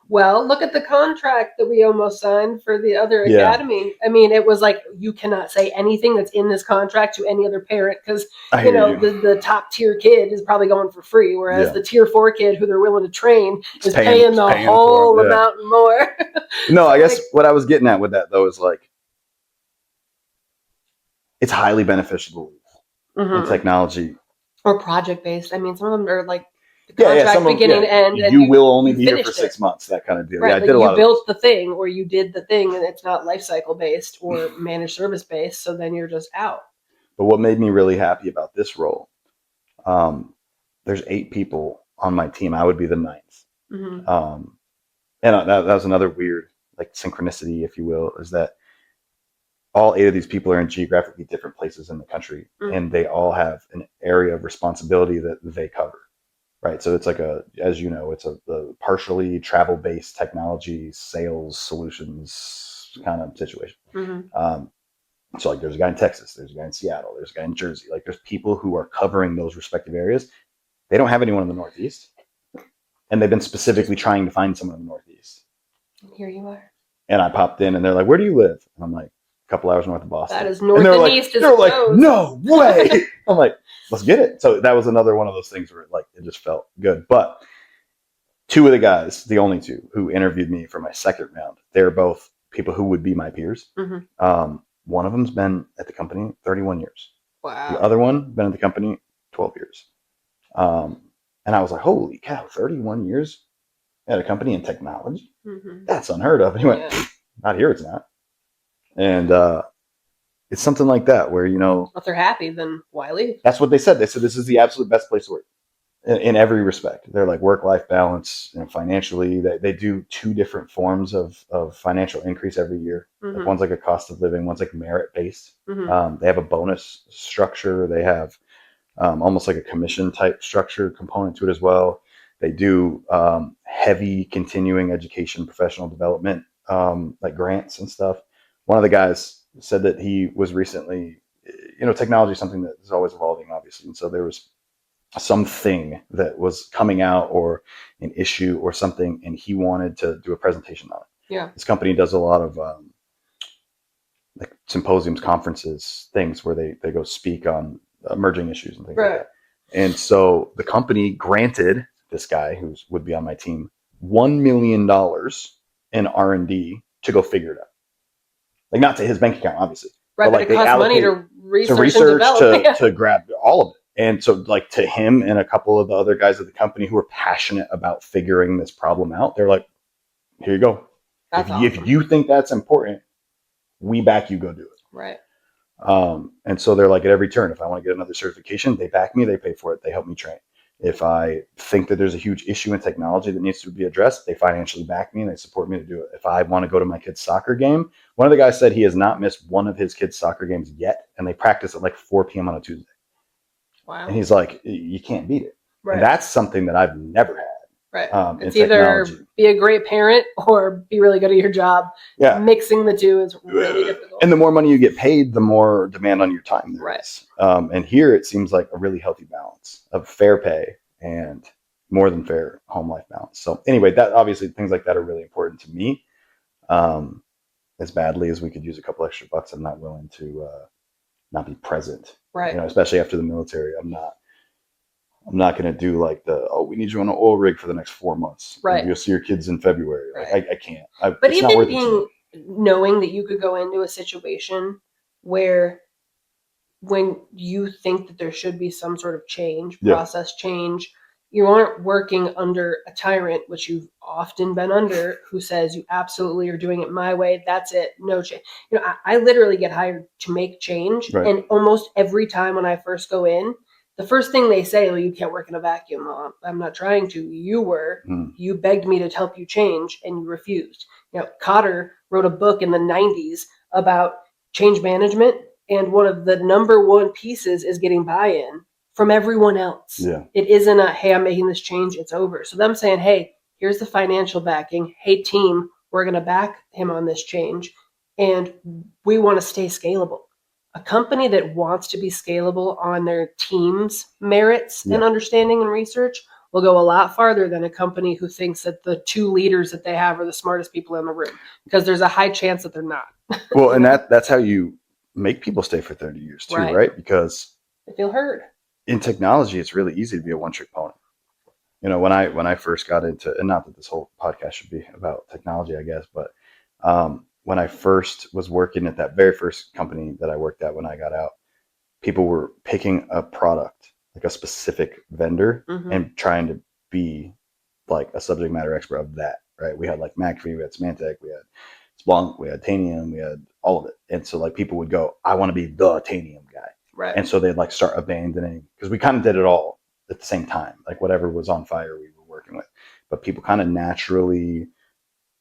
Well, look at the contract that we almost signed for the other academy. I mean, it was like, you cannot say anything that's in this contract to any other parent because, the top tier kid is probably going for free, whereas the tier 4 kid who they're willing to train is paying the whole amount more. No, I guess what I was getting at with that, though, is like, it's highly beneficial in technology. Or project-based. I mean, some of them are like, contract beginning to end, and you will only be here for 6 months, that kind of deal. Right, yeah, I like did a lot you built the thing, or you did the thing, and it's not life cycle based or managed service based, so then you're just out. But what made me really happy about this role, there's 8 people on my team. I would be the 9th. And that was another weird, like, synchronicity, if you will, is that all 8 of these people are in geographically different places in the country, and they all have an area of responsibility that they cover. Right. So it's like as you know, it's a partially travel-based technology sales solutions kind of situation. So like there's a guy in Texas, there's a guy in Seattle, there's a guy in Jersey. Like there's people who are covering those respective areas. They don't have anyone in the Northeast. And they've been specifically trying to find someone in the Northeast. Here you are. And I popped in and they're like, where do you live? And I'm like, a couple hours north of Boston. That is north and east. They're like, no way. I'm like, let's get it. So that was another one of those things where like it just felt good. But 2 of the guys, the only 2 who interviewed me for my second round, they're both people who would be my peers. One of them's been at the company 31 years. Wow. The other one been at the company 12 years. And I was like, holy cow, 31 years at a company in technology? That's unheard of. And he went, not here, it's not. And it's something like that where, if they're happy, then why leave? That's what they said. They said this is the absolute best place to work in every respect. They're like work-life balance and financially. They do 2 different forms of financial increase every year. Like one's like a cost of living, one's like merit-based. They have a bonus structure. They have almost like a commission type structure component to it as well. They do heavy continuing education, professional development, like grants and stuff. One of the guys said that he was recently, technology is something that is always evolving, obviously. And so there was something that was coming out or an issue or something, and he wanted to do a presentation on it. Yeah. This company does a lot of like symposiums, conferences, things where they go speak on emerging issues and things like that. And so the company granted this guy who would be on my team $1 million in R&D to go figure it out. Like not to his bank account, obviously. Right, but like it costs money to research and develop. to grab all of it. And so like to him and a couple of the other guys at the company who were passionate about figuring this problem out, they're like, here you go. If you think that's important, we back you, go do it. Right. And so they're like at every turn, if I want to get another certification, they back me, they pay for it, they help me train. If I think that there's a huge issue in technology that needs to be addressed, they financially back me and they support me to do it. If I want to go to my kid's soccer game, one of the guys said he has not missed one of his kids' soccer games yet, and they practice at like 4 p.m. on a Tuesday. Wow. And he's like, you can't beat it. Right. And that's something that I've never had. Right. It's either be a great parent or be really good at your job. Yeah. Mixing the 2 is really difficult. And the more money you get paid, the more demand on your time there is. And here it seems like a really healthy balance of fair pay and more than fair home life balance. So anyway, that obviously things like that are really important to me. as badly as we could use a couple extra bucks. I'm not willing to not be present. Right. Especially after the military, I'm not going to do like we need you on an oil rig for the next 4 months. Right. You'll see your kids in February. Right. Like, I can't. But it's even not worth knowing that you could go into a situation where when you think that there should be some sort of change, process change, you aren't working under a tyrant, which you've often been under, who says you absolutely are doing it my way. That's it. No change. I literally get hired to make change. Right. And almost every time when I first go in, the first thing they say, well, you can't work in a vacuum. Well, I'm not trying to. You were. You begged me to help you change, and you refused. Cotter wrote a book in the 90s about change management, and one of the number one pieces is getting buy-in from everyone else. Yeah. It isn't a, hey, I'm making this change, it's over. So them saying, hey, here's the financial backing. Hey, team, we're going to back him on this change, and we want to stay scalable. A company that wants to be scalable on their team's merits and understanding and research will go a lot farther than a company who thinks that the 2 leaders that they have are the smartest people in the room, because there's a high chance that they're not. Well, and that's how you make people stay for 30 years too, right? Because they feel heard. In technology, it's really easy to be a one-trick pony. When I first got into, and not that this whole podcast should be about technology, I guess, but when I first was working at that very first company that I worked at when I got out, people were picking a product, like a specific vendor, and trying to be like a subject matter expert of that, right? We had like McAfee, we had Symantec, we had Splunk, we had Tanium, we had all of it. And so like people would go, I want to be the Tanium guy. Right. And so they'd like start abandoning, because we kind of did it all at the same time, like whatever was on fire we were working with. But people kind of naturally,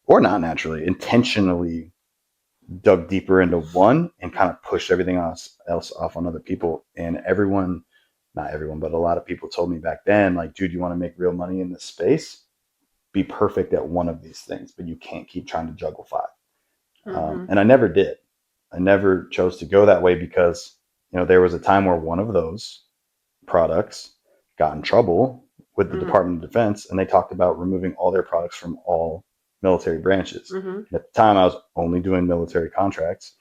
or not naturally, intentionally dug deeper into one and kind of pushed everything else off on other people. And not everyone, but a lot of people told me back then, like, dude, you want to make real money in this space? Be perfect at one of these things, but you can't keep trying to juggle 5. And I never did. I never chose to go that way because, there was a time where one of those products got in trouble with the Department of Defense, and they talked about removing all their products from all military branches. At the time, I was only doing military contracts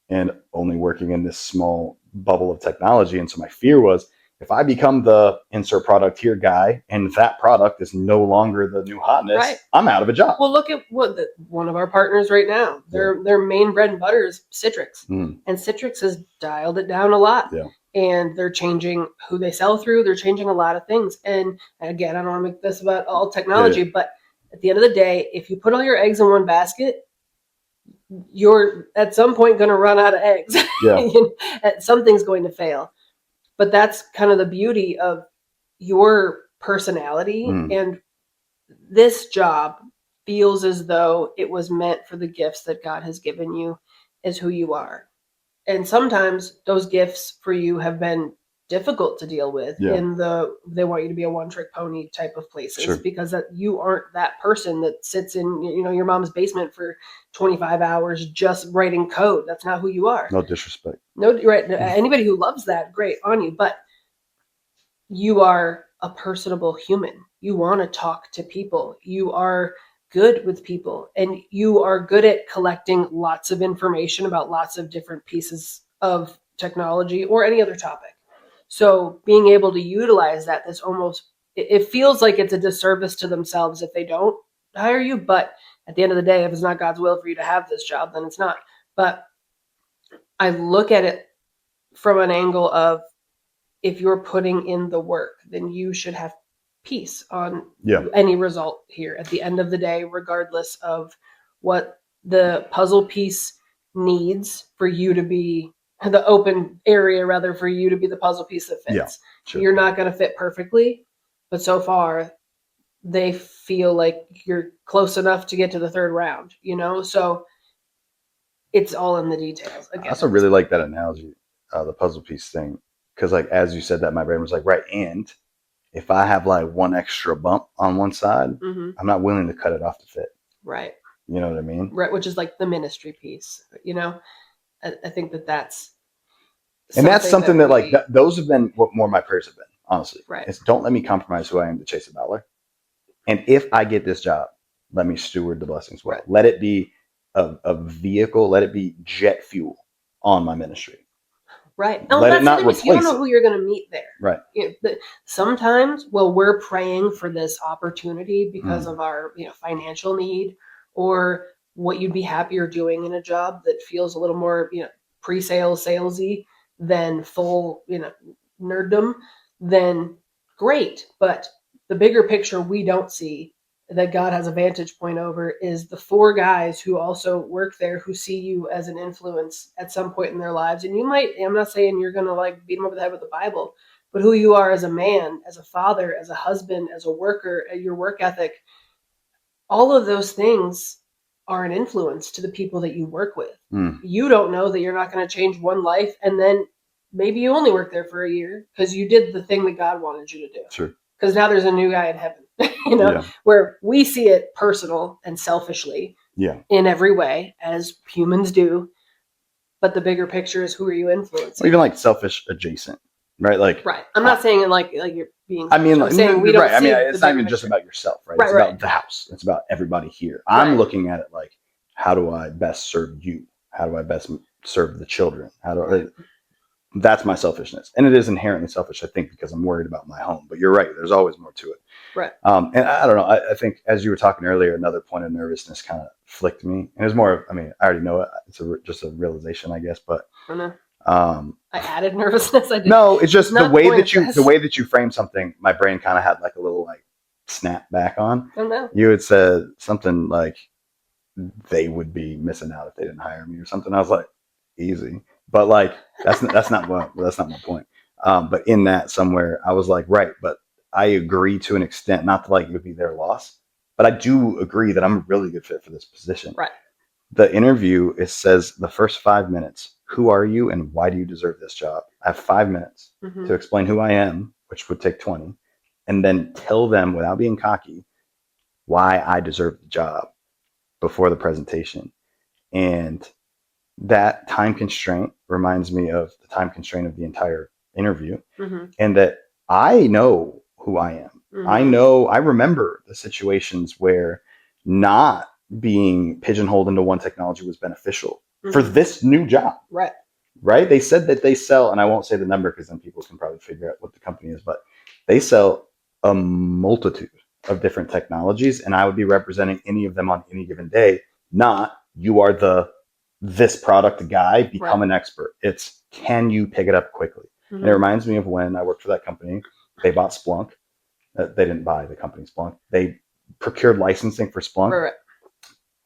and only working in this small bubble of technology. And so my fear was, if I become the insert product here guy and that product is no longer the new hotness, I'm out of a job. Well, look at what one of our partners right now, their main bread and butter is Citrix. And Citrix has dialed it down a lot. Yeah. And they're changing who they sell through. They're changing a lot of things. And again, I don't want to make this about all technology, but at the end of the day, if you put all your eggs in one basket, you're at some point going to run out of eggs. Yeah. Something's going to fail. But that's kind of the beauty of your personality. And this job feels as though it was meant for the gifts that God has given you as who you are. And sometimes those gifts for you have been difficult to deal with they want you to be a one-trick pony type of places, because that you aren't that person that sits in your mom's basement for 25 hours just writing code. That's not who you are. No disrespect. No, right. Anybody who loves that, great on you, but you are a personable human. You want to talk to people. You are good with people, and you are good at collecting lots of information about lots of different pieces of technology or any other topic. So being able to utilize that's almost, it feels like it's a disservice to themselves if they don't hire you. But at the end of the day, if it's not God's will for you to have this job, then it's not. But I look at it from an angle of, if you're putting in the work, then you should have peace on any result here at the end of the day, regardless of what the puzzle piece needs for you to be the open area, rather, for you to be the puzzle piece that fits. You're not going to fit perfectly, but so far they feel like you're close enough to get to the 3rd round, so it's all in the details. Again, I also really like that analogy, the puzzle piece thing, because like, as you said that, my brain was like, right. And if I have like one extra bump on one side, I'm not willing to cut it off to fit. Right. You know what I mean? Right. Which is like the ministry piece, I think that's, and that's something that like, those have been what more my prayers have been, honestly. Right. It's, don't let me compromise who I am to chase $1. And if I get this job, let me steward the blessings well. Right. Let it be a vehicle, let it be jet fuel on my ministry. Right. Let it not replace you don't know who you're going to meet there. Right. Sometimes, we're praying for this opportunity because of our financial need, or what you'd be happier doing in a job that feels a little more pre-sales, salesy than full nerddom. Then great, but the bigger picture we don't see, that God has a vantage point over, is the 4 guys who also work there, who see you as an influence at some point in their lives. And I'm not saying you're going to beat them over the head with the Bible, but who you are as a man, as a father, as a husband, as a worker, your work ethic, all of those things are an influence to the people that you work with. You don't know that you're not going to change one life, and then maybe you only work there for a year because you did the thing that God wanted you to do. Sure. Because now there's a new guy in heaven, where we see it personal and selfishly in every way, as humans do. But the bigger picture is, who are you influencing? Or even selfish adjacent, right? Right. I'm not saying it like you're being. I mean, I'm saying we don't. Right. I mean, it's not even picture. just about yourself, right? It's about the house. It's about everybody here. I'm looking at it like, how do I best serve you? How do I best serve the children? That's my selfishness. And it is inherently selfish, I think, because I'm worried about my home. But you're right. There's always more to it. Right. And I don't know. I think, as you were talking earlier, another point of nervousness kind of flicked me. And it was more of, I already know it. It's just a realization, I guess. But I added nervousness. I did. No, it's just the way that you frame something. My brain kind of had a little snap back on. Oh no. You had said something like they would be missing out if they didn't hire me or something. I was like, easy. But that's not my point. But in that somewhere, I was like, right. But I agree to an extent, not that it would be their loss, but I do agree that I'm a really good fit for this position. Right. The interview, it says the first 5 minutes, who are you and why do you deserve this job? I have 5 minutes to explain who I am, which would take 20, and then tell them, without being cocky, why I deserve the job before the presentation. And that time constraint reminds me of the time constraint of the entire interview, and that I know who I am. I remember the situations where not being pigeonholed into one technology was beneficial for this new job. Right. They said that they sell, and I won't say the number because then people can probably figure out what the company is, but they sell a multitude of different technologies, and I would be representing any of them on any given day. Not, you are this product guy, become an expert. It's, can you pick it up quickly? And it reminds me of when I worked for that company. They bought Splunk. They didn't buy the company Splunk. They procured licensing for Splunk.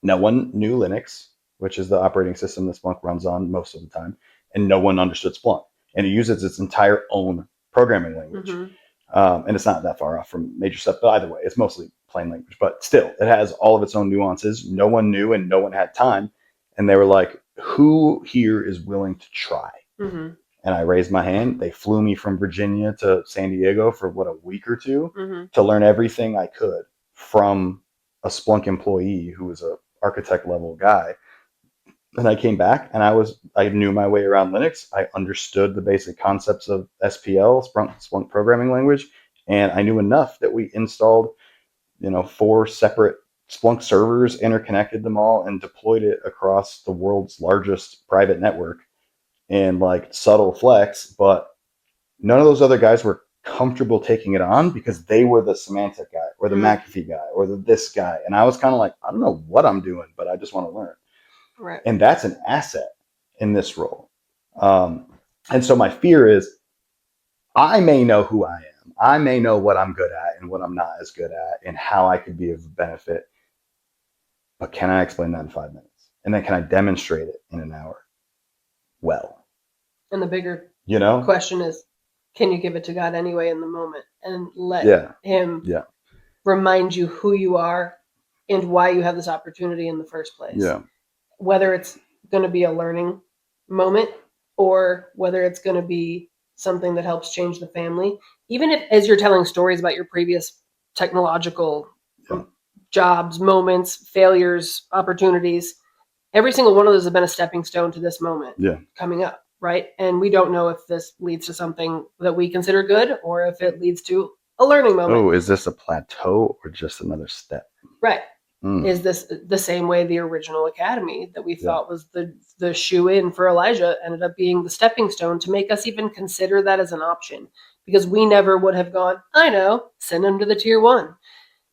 No one knew Linux, which is the operating system that Splunk runs on most of the time, and no one understood Splunk. And it uses its entire own programming language. And it's not that far off from major stuff, but either way, it's mostly plain language. But still, it has all of its own nuances. No one knew and no one had time. And they were like, who here is willing to try? And I raised my hand. They flew me from Virginia to San Diego for a week or two to learn everything I could from a Splunk employee who was a architect level guy. And I came back and I knew my way around Linux. I understood the basic concepts of SPL, Splunk programming language, and I knew enough that we installed, 4 separate Splunk servers, interconnected them all, and deployed it across the world's largest private network. And subtle flex, but none of those other guys were comfortable taking it on because they were the Symantec guy or the McAfee guy or this guy. And I was kind of like, I don't know what I'm doing, but I just want to learn. Right. And that's an asset in this role. And so my fear is I may know who I am. I may know what I'm good at and what I'm not as good at and how I could be of benefit. But can I explain that in 5 minutes? And then can I demonstrate it in an hour? Well. And the bigger question is, can you give it to God anyway in the moment and let him remind you who you are and why you have this opportunity in the first place? Yeah. Whether it's going to be a learning moment or whether it's going to be something that helps change the family. Even if, as you're telling stories about your previous technological jobs, moments, failures, opportunities, every single one of those has been a stepping stone to this moment coming up. Right. And we don't know if this leads to something that we consider good or if it leads to a learning moment. Oh, is this a plateau or just another step? Right. Is this the same way the original academy that we thought was the shoe-in for Elijah ended up being the stepping stone to make us even consider that as an option? Because we never would have gone, I know, send him to the tier 1.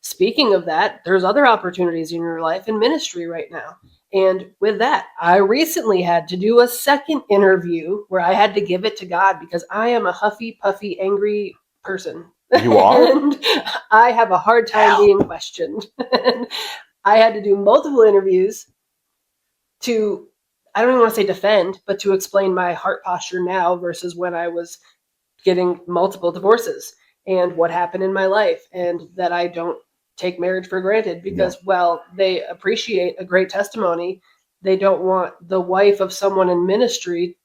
Speaking of that, there's other opportunities in your life in ministry right now. And with that, I recently had to do a second interview where I had to give it to God because I am a huffy, puffy, angry person. You are? And I have a hard time being questioned. I had to do multiple interviews to, I don't even want to say defend, but to explain my heart posture now versus when I was getting multiple divorces and what happened in my life, and that I don't take marriage for granted because, well, they appreciate a great testimony. They don't want the wife of someone in ministry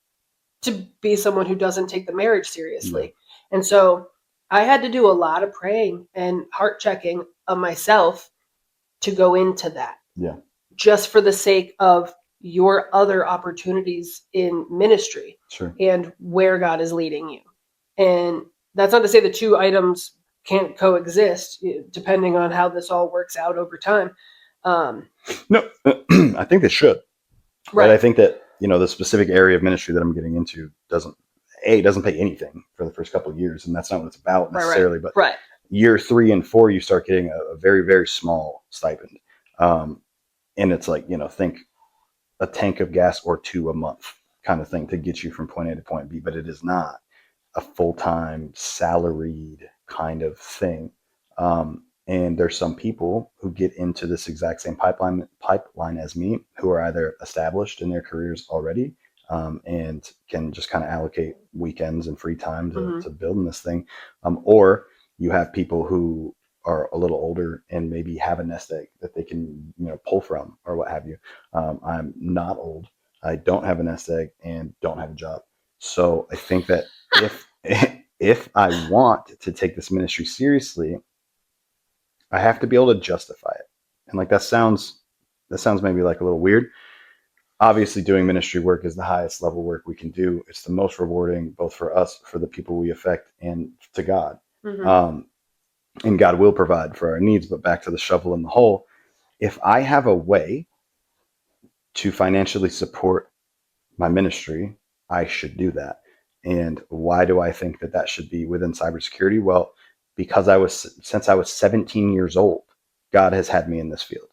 to be someone who doesn't take the marriage seriously. And so I had to do a lot of praying and heart checking of myself to go into that. Just for the sake of your other opportunities in ministry and where God is leading you. And that's not to say the two items can't coexist, depending on how this all works out over time. No, I think they should. Right. I think that, the specific area of ministry that I'm getting into doesn't pay anything for the first couple of years, and that's not what it's about necessarily. But year 3 and 4, you start getting a very, very small stipend. And it's like, think a tank of gas or 2 a month kind of thing to get you from point A to point B, but it is not a full-time salaried kind of thing. And there's some people who get into this exact same pipeline as me, who are either established in their careers already, and can just kind of allocate weekends and free time to building this thing. Or you have people who are a little older and maybe have a nest egg that they can, pull from or what have you. I'm not old. I don't have a nest egg and don't have a job. So I think that if I want to take this ministry seriously, I have to be able to justify it. And like that sounds maybe like a little weird. Obviously, doing ministry work is the highest level work we can do. It's the most rewarding, both for us, for the people we affect, and to God. And God will provide for our needs. But back to the shovel in the hole, if I have a way to financially support my ministry, I should do that. And why do I think that should be within cybersecurity? Well, because since I was 17 years old, God has had me in this field.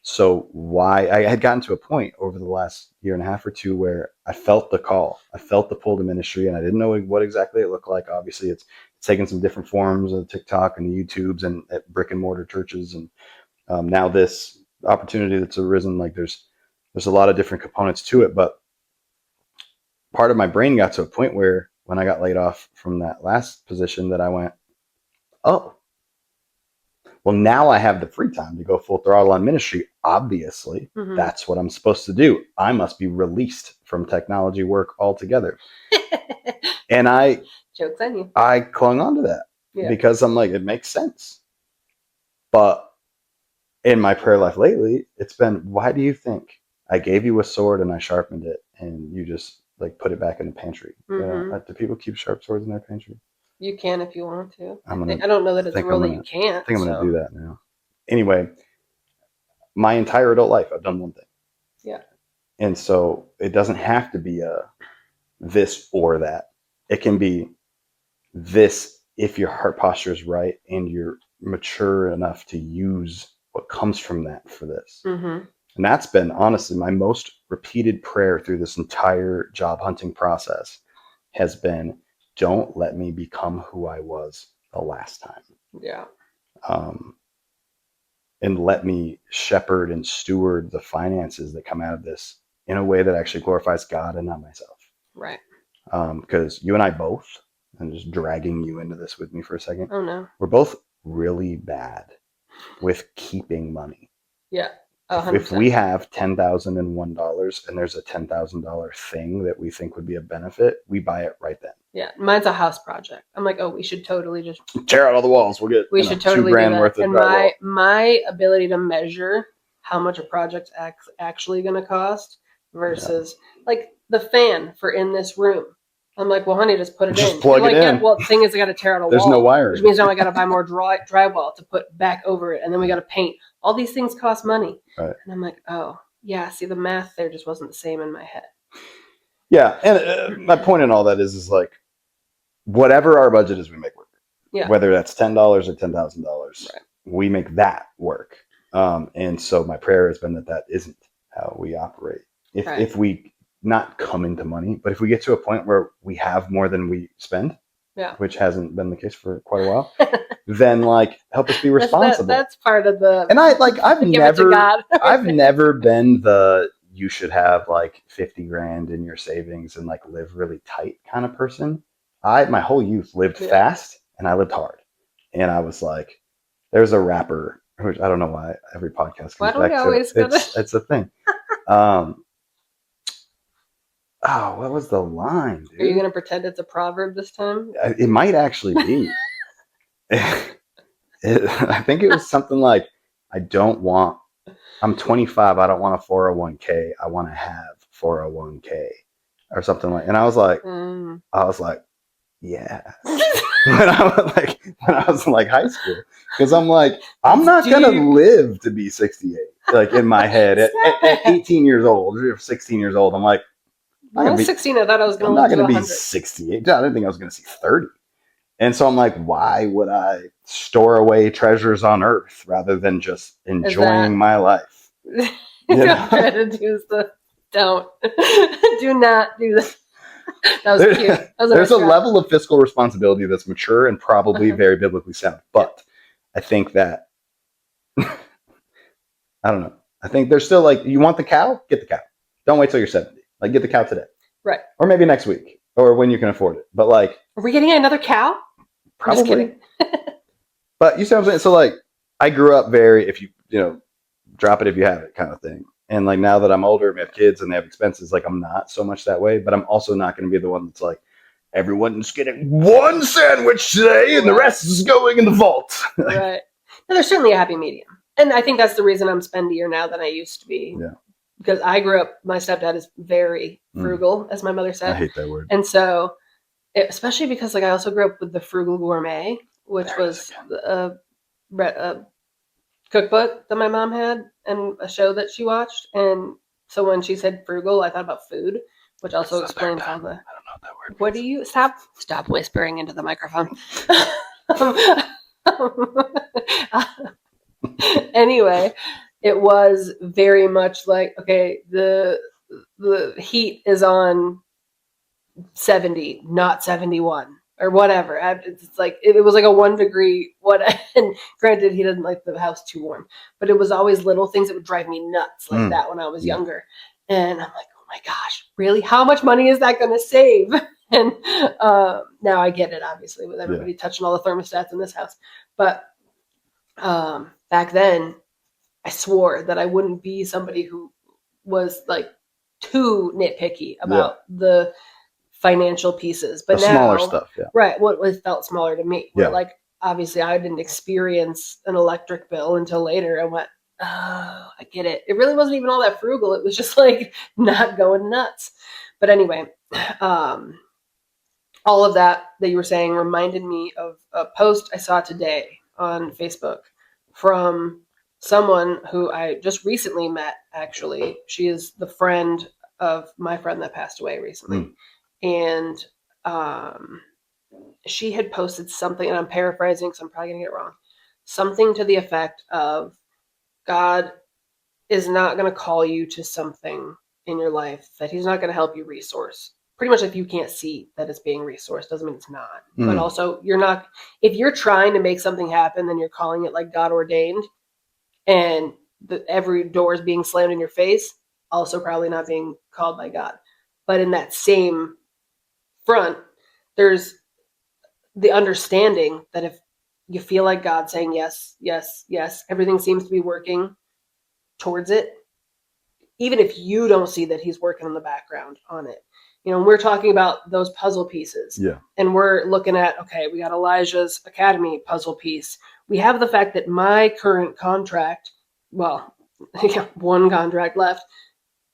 So why I had gotten to a point over the last year and a half or two where I felt the call, I felt the pull to ministry, and I didn't know what exactly it looked like. Obviously, it's taken some different forms of TikTok and the YouTubes and at brick and mortar churches, and now this opportunity that's arisen. Like there's a lot of different components to it, but part of my brain got to a point where when I got laid off from that last position, that I went, oh, well, now I have the free time to go full throttle on ministry. Obviously, that's what I'm supposed to do. I must be released from technology work altogether. And joke's on you. I clung on to that because I'm like, it makes sense. But in my prayer life lately, it's been, why do you think I gave you a sword and I sharpened it and you just like put it back in the pantry? Do people keep sharp swords in their pantry? You can if you want to. I don't know that it's a rule that you can't. I think I'm going to do that now. Anyway, my entire adult life, I've done one thing. And so it doesn't have to be a this or that. It can be this if your heart posture is right and you're mature enough to use what comes from that for this. And that's been honestly my most repeated prayer through this entire job hunting process has been, don't let me become who I was the last time. And let me shepherd and steward the finances that come out of this in a way that actually glorifies God and not myself. Because you and I both, and just dragging you into this with me for a second. Oh no. We're both really bad with keeping money. If we have $10,001 and there's a $10,000 thing that we think would be a benefit, we buy it right then. Mine's a house project. I'm like, oh, we should totally just tear out all the walls. We'll get should totally $2,000 do that. worth of And my ability to measure how much a project's actually going to cost versus like the fan for in this room. I'm like, well, honey, just put it in. Just plug it in. Well, the thing is, I got to tear out a wall. There's no wiring. Which means now I got to buy more drywall to put back over it, and then we got to paint all these things cost money. Right. And I'm like, oh, yeah, see, the math there just wasn't the same in my head. Yeah, and my point in all that is like, whatever our budget is, we make work. Yeah. Whether that's $10 or $10,000, we make that work. And so my prayer has been that isn't how we operate. If we not come into money, but if we get to a point where we have more than we spend, which hasn't been the case for quite a while, then like help us be responsible. That's part of the. And I've never been the you should have like 50 grand in your savings and like live really tight kind of person. My whole youth lived fast and I lived hard. And I was like, there's a rapper, which I don't know why every podcast comes back to it. It's a thing. What was the line, dude? Are you going to pretend it's a proverb this time? It might actually be. I think it was something like, I'm 25. I don't want a 401k. I want to have 401k or something like. And I was like, yeah. when I was in like high school, because I'm like, I'm not gonna live to be 68. Like in my head, at 18 years old or 16 years old, I'm like, when I was 16, I thought I was going to live. I'm not going to be 68. I didn't think I was going to see 30. And so I'm like, why would I store away treasures on earth rather than just enjoying my life? Don't. Do not do that. That was cute. There's a level of fiscal responsibility that's mature and probably very biblically sound. But I think that, I don't know. I think there's still like, you want the cow? Get the cow. Don't wait till you're 70. Like, get the cow today. Right. Or maybe next week. Or when you can afford it. But like. Are we getting another cow? Probably. Just kidding. But you see what I'm saying? So like, I grew up very, if you drop it if you have it kind of thing. And like now that I'm older and we have kids and they have expenses, like I'm not so much that way, but I'm also not going to be the one that's like, everyone's getting one sandwich today and the rest is going in the vault. Right. And there's certainly a happy medium. And I think that's the reason I'm spendier now than I used to be. Yeah. Because I grew up, my stepdad is very frugal, as my mother said. I hate that word. And so, especially because like I also grew up with the Frugal Gourmet, which was a cookbook that my mom had and a show that she watched. And so when she said frugal, I thought about food, which also explains how the. I don't know that word. What do you stop whispering into the microphone? Anyway, it was very much like, okay, the heat is on 70, not 71. Or whatever. It's like it was like a 1 degree. And granted, he doesn't like the house too warm, but it was always little things that would drive me nuts like that when I was younger. And I'm like, oh my gosh, really? How much money is that going to save? And now I get it, obviously, with everybody touching all the thermostats in this house. But back then, I swore that I wouldn't be somebody who was like too nitpicky about the financial pieces, but the now smaller stuff, right? What felt smaller to me, like obviously I didn't experience an electric bill until later. I went, oh, I get it. It really wasn't even all that frugal. It was just like not going nuts. But anyway, all of that you were saying reminded me of a post I saw today on Facebook from someone who I just recently met. Actually, she is the friend of my friend that passed away recently. And she had posted something, and I'm paraphrasing because I'm probably going to get it wrong. Something to the effect of, God is not going to call you to something in your life that he's not going to help you resource. Pretty much if you can't see that it's being resourced, doesn't mean it's not. But also, if you're trying to make something happen, then you're calling it like God ordained, and every door is being slammed in your face, also probably not being called by God. But in that same front, there's the understanding that if you feel like God saying yes, yes, yes, everything seems to be working towards it, even if you don't see that he's working in the background on it. We're talking about those puzzle pieces. Yeah. And we're looking at, okay, we got Elijah's Academy puzzle piece. We have the fact that my current contract, well, one contract left,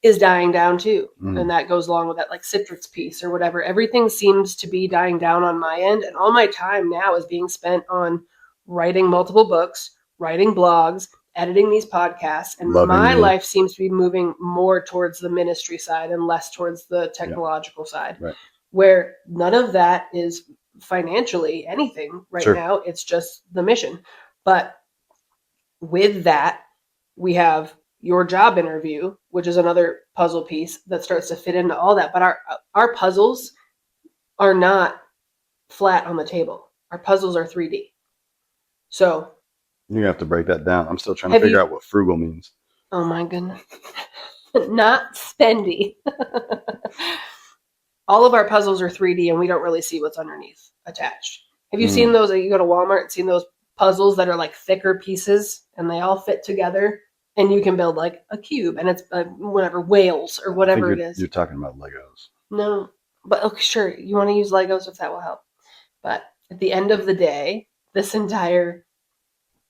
is dying down too. And that goes along with that like Citrix piece or whatever. Everything seems to be dying down on my end. And all my time now is being spent on writing multiple books, writing blogs, editing these podcasts, and my life seems to be moving more towards the ministry side and less towards the technological side, where none of that is financially anything right now. It's just the mission. But with that, we have your job interview, which is another puzzle piece that starts to fit into all that. But our puzzles are not flat on the table. Our puzzles are 3D. So you have to break that down. I'm still trying to figure out what frugal means. Oh my goodness. Not spendy. All of our puzzles are 3D and we don't really see what's underneath attached. Have you seen those? You go to Walmart and seen those puzzles that are like thicker pieces and they all fit together and you can build like a cube and it's whatever, whales or whatever it is. You're talking about Legos. No, but okay, sure. You want to use Legos if that will help. But at the end of the day, this entire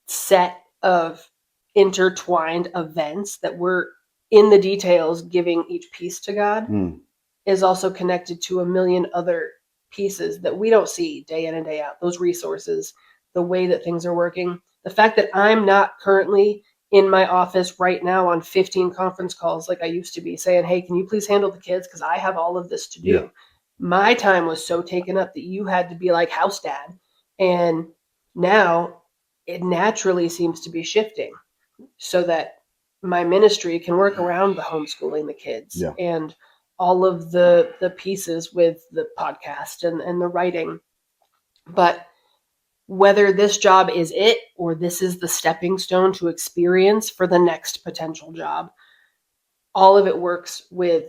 set of intertwined events that we're in the details giving each piece to God is also connected to a million other pieces that we don't see day in and day out. Those resources, the way that things are working, the fact that I'm not currently in my office right now on 15 conference calls like I used to be saying, hey, can you please handle the kids? Because I have all of this to do. Yeah. My time was so taken up that you had to be like house dad. And now it naturally seems to be shifting so that my ministry can work around the homeschooling the kids and all of the pieces with the podcast and the writing. But whether this job is it or this is the stepping stone to experience for the next potential job, all of it works with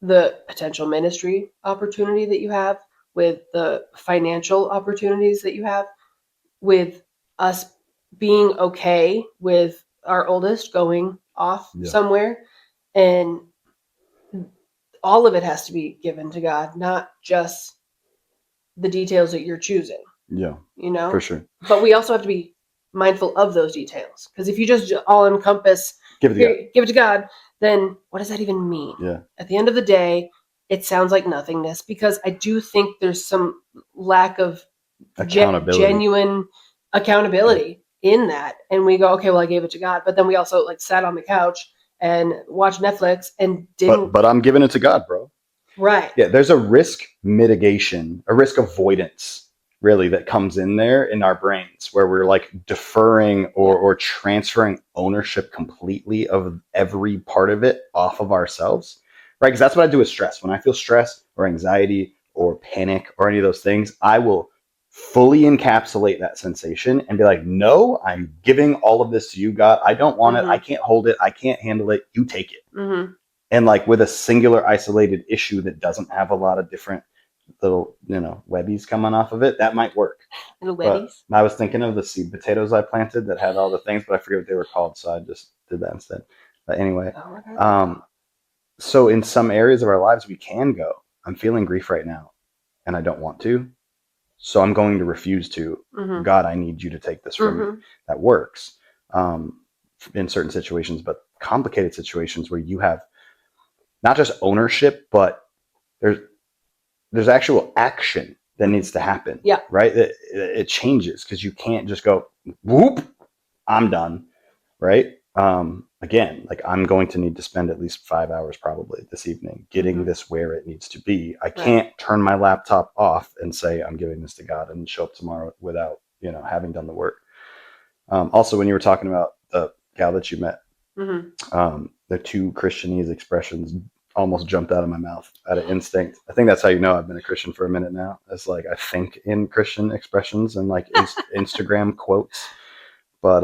the potential ministry opportunity that you have, with the financial opportunities that you have, with us being okay with our oldest going off somewhere. And all of it has to be given to God, not just the details that you're choosing. Yeah. You know? For sure. But we also have to be mindful of those details. Because if you just all encompass, give it to God, then what does that even mean? Yeah. At the end of the day, it sounds like nothingness, because I do think there's some lack of genuine accountability in that. And we go, okay, well, I gave it to God. But then we also like sat on the couch and watched Netflix and didn't. But I'm giving it to God, bro. Right. Yeah, there's a risk mitigation, a risk avoidance, really, that comes in there in our brains where we're like deferring or transferring ownership completely of every part of it off of ourselves, right? Because that's what I do with stress. When I feel stress or anxiety or panic or any of those things, I will fully encapsulate that sensation and be like, no, I'm giving all of this to you, God. I don't want it. I can't hold it. I can't handle it. You take it. Mm-hmm. And like with a singular isolated issue that doesn't have a lot of different little, webbies coming off of it, that might work. Little webbies. But I was thinking of the seed potatoes I planted that had all the things, but I forget what they were called. So I just did that instead. But anyway, so in some areas of our lives, we can go, I'm feeling grief right now and I don't want to. So I'm going to refuse to. God, I need you to take this from me. That works in certain situations, but complicated situations where you have not just ownership, but there's actual action that needs to happen. Yeah. Right? It changes because you can't just go, whoop, I'm done. Right? Again, like I'm going to need to spend at least 5 hours probably this evening getting this where it needs to be. I can't turn my laptop off and say I'm giving this to God and show up tomorrow without, having done the work. Also, when you were talking about the gal that you met, the two Christianese expressions almost jumped out of my mouth out of instinct. I think that's how you know I've been a Christian for a minute now. It's like I think in Christian expressions and like Instagram quotes. But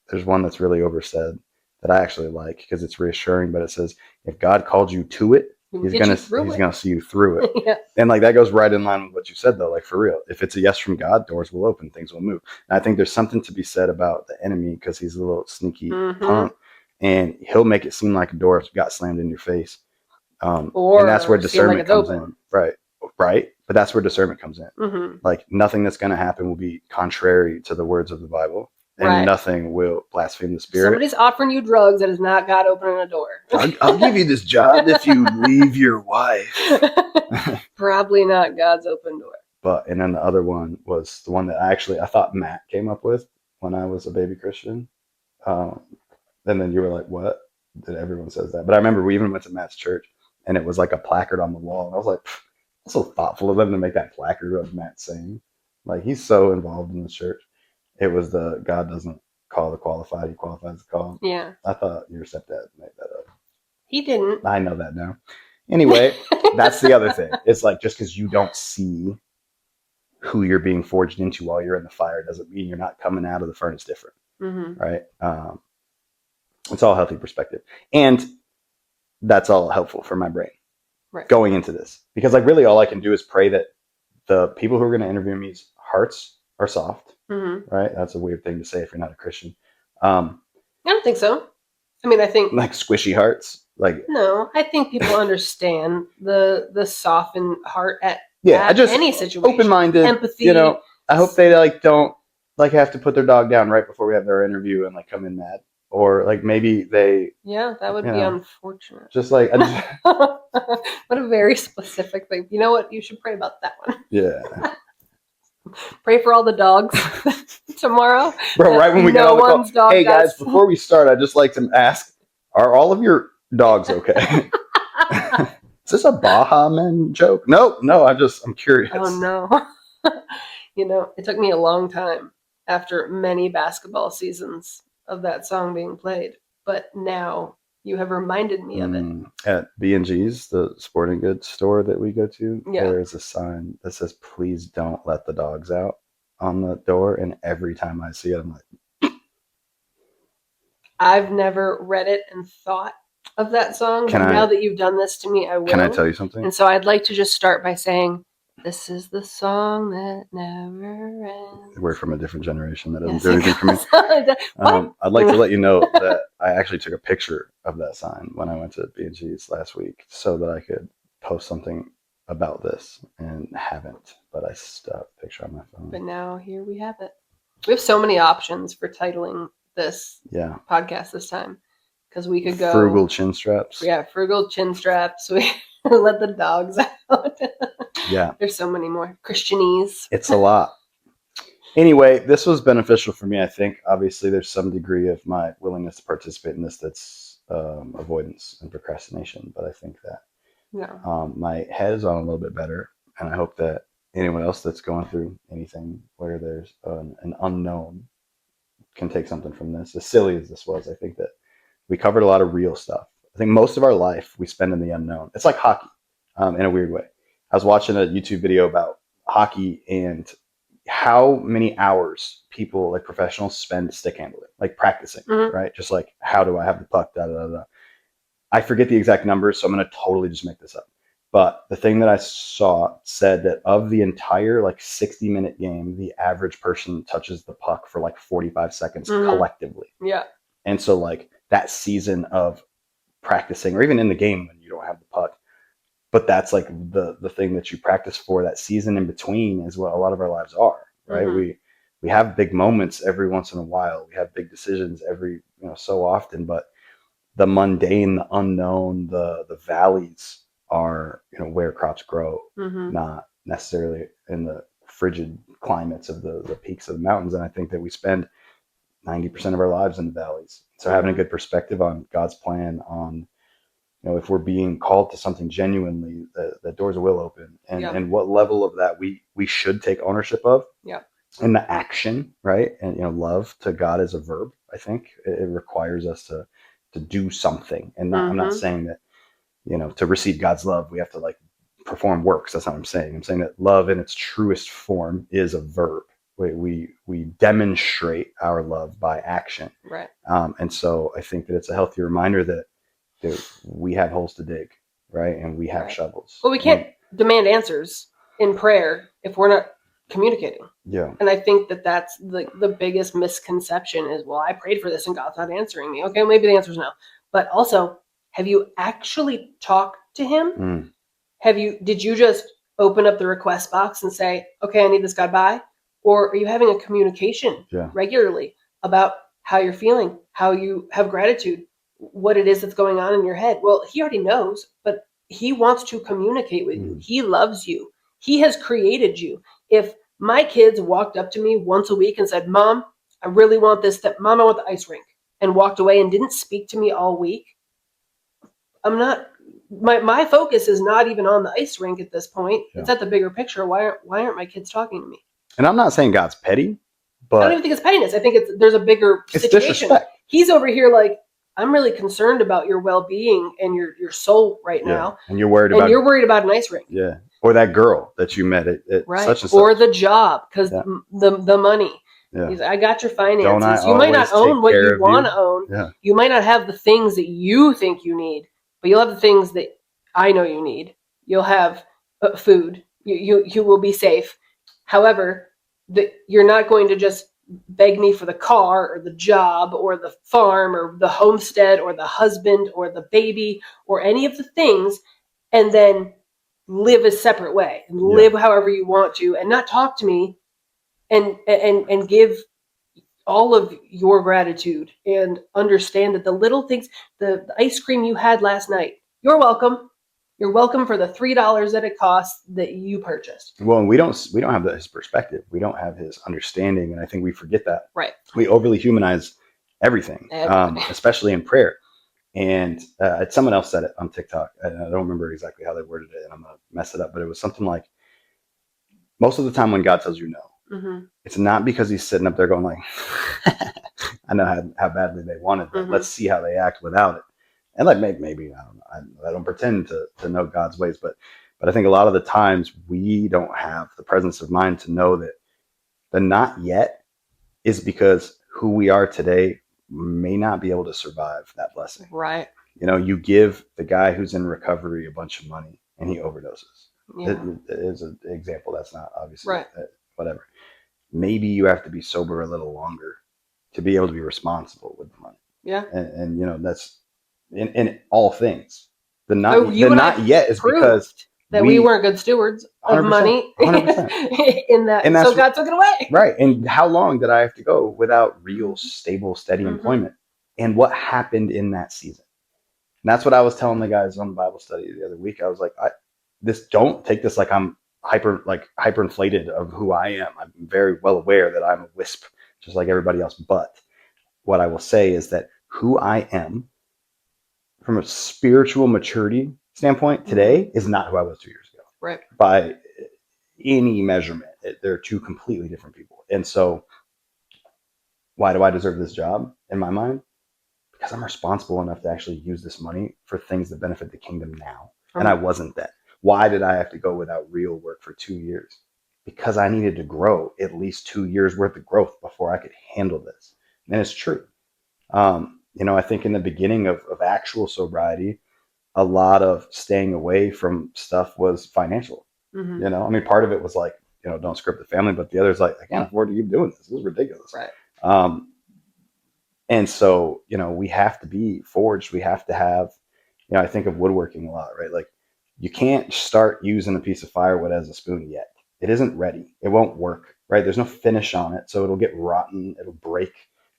there's one that's really oversaid that I actually like because it's reassuring, but it says, if God called you to it, he's gonna see you through it. Yeah. And like that goes right in line with what you said though, like for real. If it's a yes from God, doors will open, things will move. And I think there's something to be said about the enemy because he's a little sneaky punk and he'll make it seem like a door got slammed in your face. And that's where discernment comes in. Right. But that's where discernment comes in. Like nothing that's going to happen will be contrary to the words of the Bible. And nothing will blaspheme the Spirit. Somebody's offering you drugs that is not God opening a door. I'll give you this job if you leave your wife. Probably not God's open door. And then the other one was the one that I thought Matt came up with when I was a baby Christian. And then you were like, what? That everyone says that. But I remember we even went to Matt's church, and it was like a placard on the wall. And I was like, that's so thoughtful of them to make that placard of Matt saying. Like, he's so involved in the church. It was the God doesn't call the qualified, he qualifies the call. Yeah. I thought your stepdad made that up. He didn't. I know that now. Anyway, that's the other thing. It's like, just because you don't see who you're being forged into while you're in the fire doesn't mean you're not coming out of the furnace different. Mm-hmm. Right? It's all healthy perspective. And that's all helpful for my brain going into this. Because like really all I can do is pray that the people who are going to interview me's hearts are soft. Mm-hmm. Right? That's a weird thing to say if you're not a Christian. I don't think so. I mean, I think like squishy hearts. Like no, I think people understand the softened heart at any situation. Open-minded, empathy. I hope they like don't like have to put their dog down right before we have their interview and like come in mad, or like maybe they. Yeah, that would be unfortunate. Just like what a very specific thing. You know what? You should pray about that one. Yeah. Pray for all the dogs tomorrow. Bro, right when we get on the call. Hey guys, before we start, I'd just like to ask, are all of your dogs okay? Is this a Baja Men joke? No, I'm curious. Oh no. It took me a long time after many basketball seasons of that song being played, but now you have reminded me of it. At B&G's, the sporting goods store that we go to, there is a sign that says, please don't let the dogs out on the door. And every time I see it, I'm like, I've never read it and thought of that song. Now that you've done this to me, I will. Can I tell you something? And so I'd like to just start by saying, this is the song that never ends. We're from a different generation. That doesn't do anything for me. I'd like to let you know that I actually took a picture of that sign when I went to B&G's last week so that I could post something about this, and haven't. But I stuck a picture on my phone. But now here we have it. We have so many options for titling this podcast this time. Because we could go frugal chin straps. Yeah, frugal chin straps. We let the dogs out. Yeah. There's so many more. Christianese. It's a lot. Anyway, this was beneficial for me, I think. Obviously, there's some degree of my willingness to participate in this that's avoidance and procrastination. But I think that my head is on a little bit better. And I hope that anyone else that's going through anything where there's an unknown can take something from this. As silly as this was, I think that we covered a lot of real stuff. I think most of our life we spend in the unknown. It's like hockey in a weird way. I was watching a YouTube video about hockey and how many hours people, like professionals, spend stick handling, like practicing, right? Just like, how do I have the puck? Da, da, da, da. I forget the exact numbers, so I'm going to totally just make this up. But the thing that I saw said that of the entire like 60-minute game, the average person touches the puck for like 45 seconds collectively. Yeah. And so like that season of practicing, or even in the game when you don't have the puck, but that's like the thing that you practice for, that season in between is what a lot of our lives are, right? We have big moments every once in a while. We have big decisions every, so often, but the mundane, the unknown, the valleys are, where crops grow, not necessarily in the frigid climates of the peaks of the mountains. And I think that we spend 90% of our lives in the valleys. So having a good perspective on God's plan, on, if we're being called to something genuinely, the doors will open, and what level of that we should take ownership of. Yeah. And the action, right? And, love to God is a verb. I think it requires us to do something. And I'm not saying that, to receive God's love, we have to like perform works. That's not what I'm saying. I'm saying that love in its truest form is a verb. We demonstrate our love by action. Right. And so I think that it's a healthy reminder that we have holes to dig, right? And we have shovels. Well, we can't demand answers in prayer if we're not communicating. Yeah. And I think that that's the biggest misconception is, well, I prayed for this and God's not answering me. Okay, maybe the answer is no. But also, have you actually talked to him? Did you just open up the request box and say, okay, I need this guy by? Or are you having a communication regularly about how you're feeling, how you have gratitude, what it is that's going on in your head? Well, he already knows, but he wants to communicate with you. He loves you. He has created you. If my kids walked up to me once a week and said, Mom, I really want this, Mom, I want the ice rink. and walked away and didn't speak to me all week, I'm not. My focus is not even on the ice rink at this point. Yeah. It's at the bigger picture. Why aren't my kids talking to me? And I'm not saying God's petty, but I don't even think it's pettiness. I think there's a bigger situation. Disrespect. He's over here like, I'm really concerned about your well-being and your soul right now. And you're worried about an ice rink. Yeah. Or that girl that you met at right. such and such. Or the job, because the money. Yeah. He's, I got your finances. You might not own what you want to own. Yeah. You might not have the things that you think you need, but you'll have the things that I know you need. You'll have food. You will be safe. However, you're not going to just beg me for the car or the job or the farm or the homestead or the husband or the baby or any of the things and then live a separate way and live however you want to and not talk to me and give all of your gratitude and understand that the little things, the ice cream you had last night, you're welcome. You're welcome for the $3 that it costs that you purchased. Well, and we don't have his perspective. We don't have his understanding, and I think we forget that. Right. We overly humanize everything. Especially in prayer. And someone else said it on TikTok. I don't remember exactly how they worded it, and I'm gonna mess it up. But it was something like, most of the time when God tells you no, it's not because he's sitting up there going like, I know how badly they wanted that. Let's see how they act without it. And like maybe I don't know. I don't pretend to know God's ways, but I think a lot of the times we don't have the presence of mind to know that the not yet is because who we are today may not be able to survive that blessing. Right. You know, you give the guy who's in recovery a bunch of money and he overdoses. Yeah. It is an example. That's not obviously right. Whatever. Maybe you have to be sober a little longer to be able to be responsible with the money. Yeah. And you know, that's in all things. The not yet is because that we weren't good stewards of money 100%. in that. And so God took it away. Right. And how long did I have to go without real, stable, steady employment? And what happened in that season? And that's what I was telling the guys on the Bible study the other week. I was like, don't take this like I'm hyper inflated of who I am. I'm very well aware that I'm a wisp, just like everybody else. But what I will say is that who I am from a spiritual maturity standpoint today is not who I was 2 years ago. Right. By any measurement, they're two completely different people. And so why do I deserve this job in my mind? Because I'm responsible enough to actually use this money for things that benefit the kingdom now. And I wasn't then. Why did I have to go without real work for 2 years? Because I needed to grow at least 2 years worth of growth before I could handle this. And it's true. You know, I think in the beginning of actual sobriety, a lot of staying away from stuff was financial. You know, I mean, part of it was like, you know, don't script the family, but the other is like, I can't afford to keep doing this. This is ridiculous. Right. And so, you know, we have to be forged. We have to have, you know, I think of woodworking a lot, right? Like, you can't start using a piece of firewood as a spoon yet. It isn't ready. It won't work, right? There's no finish on it. So it'll get rotten. It'll break,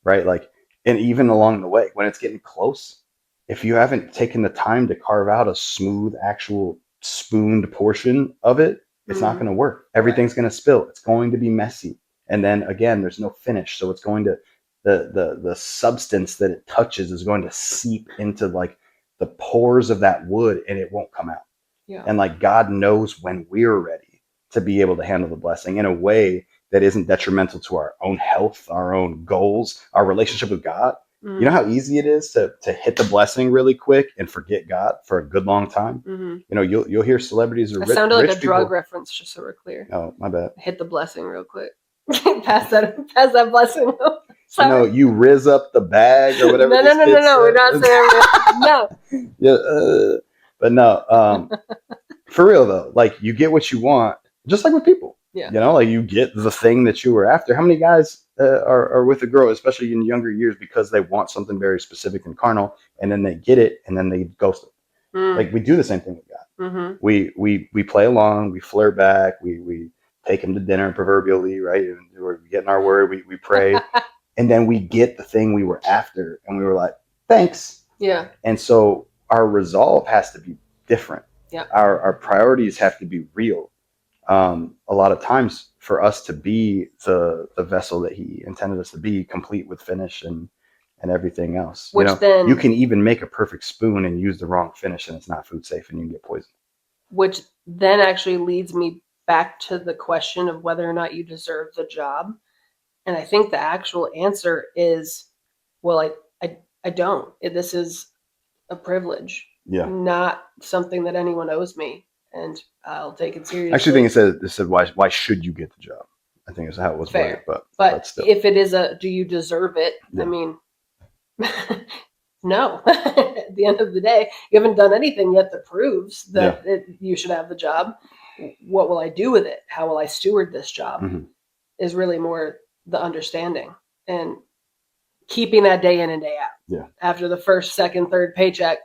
right? Like, and even along the way, when it's getting close, if you haven't taken the time to carve out a smooth, actual spooned portion of it, it's not going to work. Everything's going to spill. It's going to be messy. And then again, there's no finish. So it's going to, the substance that it touches is going to seep into like the pores of that wood and it won't come out. Yeah. And like God knows when we're ready to be able to handle the blessing in a way that isn't detrimental to our own health, our own goals, our relationship with God. You know how easy it is to hit the blessing really quick and forget God for a good long time. You know, you'll hear celebrities or rich people. That sounded like a drug reference, just so we're clear. Oh, my bad. Hit the blessing real quick. pass that blessing. You know, you riz up the bag or whatever. No. We're not saying no. Yeah, but no. For real though, like you get what you want, just like with people. Yeah. You know, like you get the thing that you were after. How many guys are with a girl, especially in younger years, because they want something very specific and carnal, and then they get it, and then they ghost them. Like we do the same thing with God. We play along, we flirt back, we take him to dinner proverbially, right? And we're getting our word, we pray, and then we get the thing we were after, and we were like, thanks. Yeah. And so our resolve has to be different. Yeah. Our priorities have to be real. A lot of times for us to be the vessel that he intended us to be, complete with finish and and everything else. Which then you can even make a perfect spoon and use the wrong finish and it's not food safe and you can get poisoned. Which then actually leads me back to the question of whether or not you deserve the job. And I think the actual answer is, well, I don't. This is a privilege, not something that anyone owes me, and I'll take it seriously. I actually think it said why should you get the job? I think is how it was fair, worded, but still. If it is do you deserve it? Yeah. I mean, no. At the end of the day, you haven't done anything yet that proves that you should have the job. What will I do with it? How will I steward this job? Mm-hmm. Is really more the understanding and keeping that day in and day out. Yeah. After the first, second, third paycheck,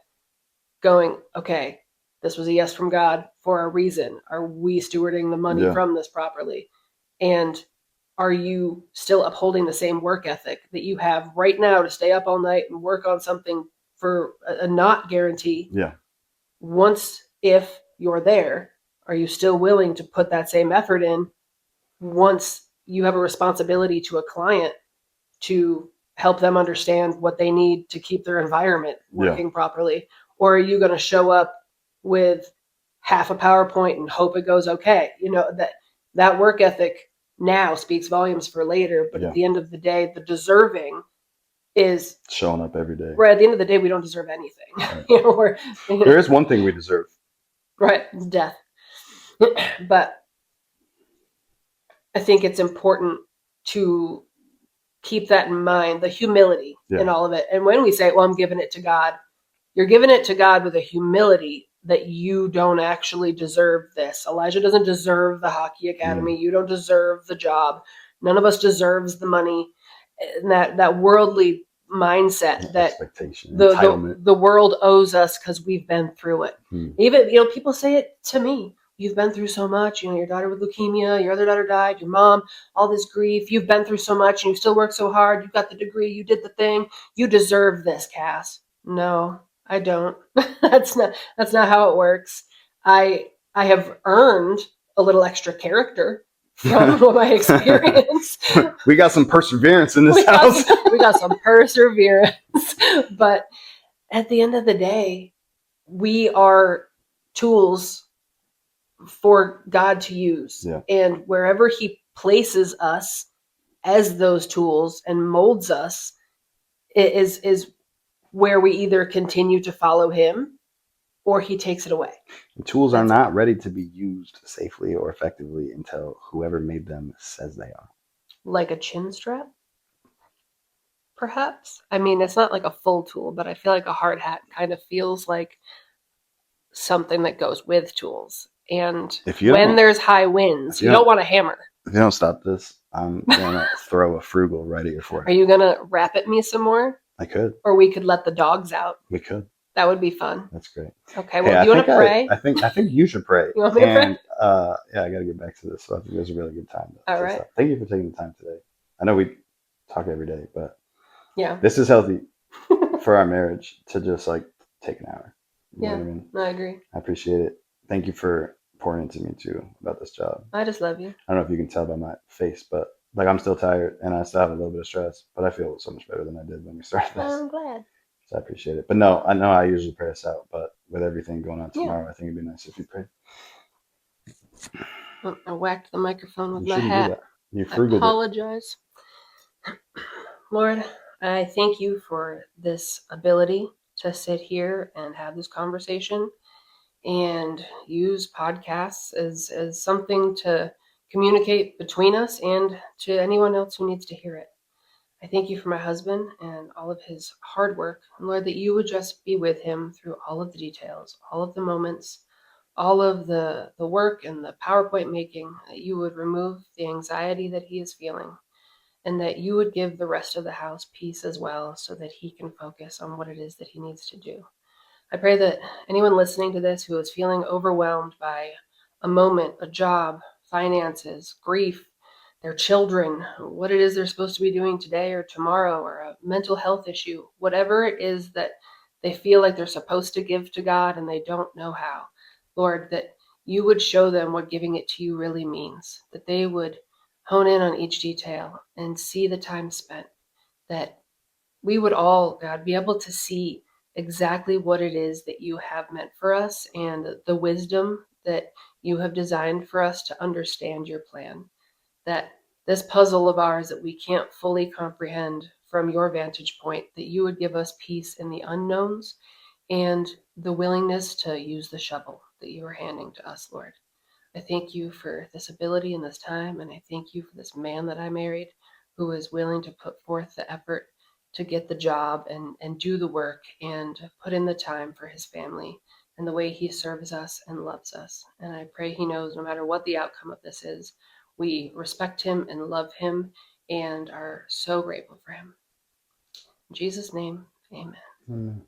going, okay, this was a yes from God for a reason. Are we stewarding the money from this properly? And are you still upholding the same work ethic that you have right now to stay up all night and work on something for a not guarantee? Yeah. Once, if you're there, are you still willing to put that same effort in once you have a responsibility to a client to help them understand what they need to keep their environment working properly? Or are you going to show up with half a PowerPoint and hope it goes okay? That work ethic now speaks volumes for later, but at the end of the day, the deserving is showing up every day. Right. At the end of the day, we don't deserve anything. Right. There is one thing we deserve. Right. It's death. But I think it's important to keep that in mind, the humility in all of it. And when we say, well, I'm giving it to God, you're giving it to God with a humility that you don't actually deserve this. Elijah doesn't deserve the hockey academy. You don't deserve the job. None of us deserves the money. And that worldly mindset that the world owes us because we've been through it. Even, people say it to me. You've been through so much. Your daughter with leukemia, your other daughter died, your mom, all this grief. You've been through so much and you still work so hard. You've got the degree. You did the thing. You deserve this, Cass. No, I don't. That's not how it works. I have earned a little extra character from my experience. We got some perseverance in this house. We got some perseverance. But at the end of the day, we are tools for God to use. Yeah. And wherever he places us as those tools and molds us is where we either continue to follow him or he takes it away. The tools are not ready to be used safely or effectively until whoever made them says they are. Like a chin strap? Perhaps. I mean, it's not like a full tool, but I feel like a hard hat kind of feels like something that goes with tools. And when there's high winds, you don't want a hammer. If you don't stop this, I'm going to throw a frugal right at your forehead. Are you going to rap at me some more? I could. Or we could let the dogs out. We could. That would be fun. That's great. Okay, well, do you want to pray? I think you should pray. You want me to pray? Yeah, I got to get back to this. So I think it was a really good time. All right. Thank you for taking the time today. I know we talk every day, but this is healthy for our marriage to just take an hour. You know what I mean? I agree. I appreciate it. Thank you for pouring into me too about this job. I just love you. I don't know if you can tell by my face, but I'm still tired and I still have a little bit of stress, but I feel so much better than I did when we started this. I'm glad. So I appreciate it. But no, I know I usually pray us out, but with everything going on tomorrow, I think it'd be nice if you pray. I whacked the microphone with my hat. You I apologize. Lord, I thank you for this ability to sit here and have this conversation and use podcasts as something to communicate between us and to anyone else who needs to hear it. I thank you for my husband and all of his hard work. And Lord, that you would just be with him through all of the details, all of the moments, all of the work and the PowerPoint making, that you would remove the anxiety that he is feeling, and that you would give the rest of the house peace as well so that he can focus on what it is that he needs to do. I pray that anyone listening to this who is feeling overwhelmed by a moment, a job, finances, grief, their children, what it is they're supposed to be doing today or tomorrow, or a mental health issue, whatever it is that they feel like they're supposed to give to God and they don't know how, Lord, that you would show them what giving it to you really means, that they would hone in on each detail and see the time spent, that we would all, God, be able to see exactly what it is that you have meant for us and the wisdom that you have designed for us to understand your plan. That this puzzle of ours that we can't fully comprehend from your vantage point, that you would give us peace in the unknowns and the willingness to use the shovel that you are handing to us, Lord. I thank you for this ability and this time, and I thank you for this man that I married who is willing to put forth the effort to get the job and do the work and put in the time for his family and the way he serves us and loves us. And I pray he knows no matter what the outcome of this is, we respect him and love him and are so grateful for him. In Jesus' name, amen. Amen.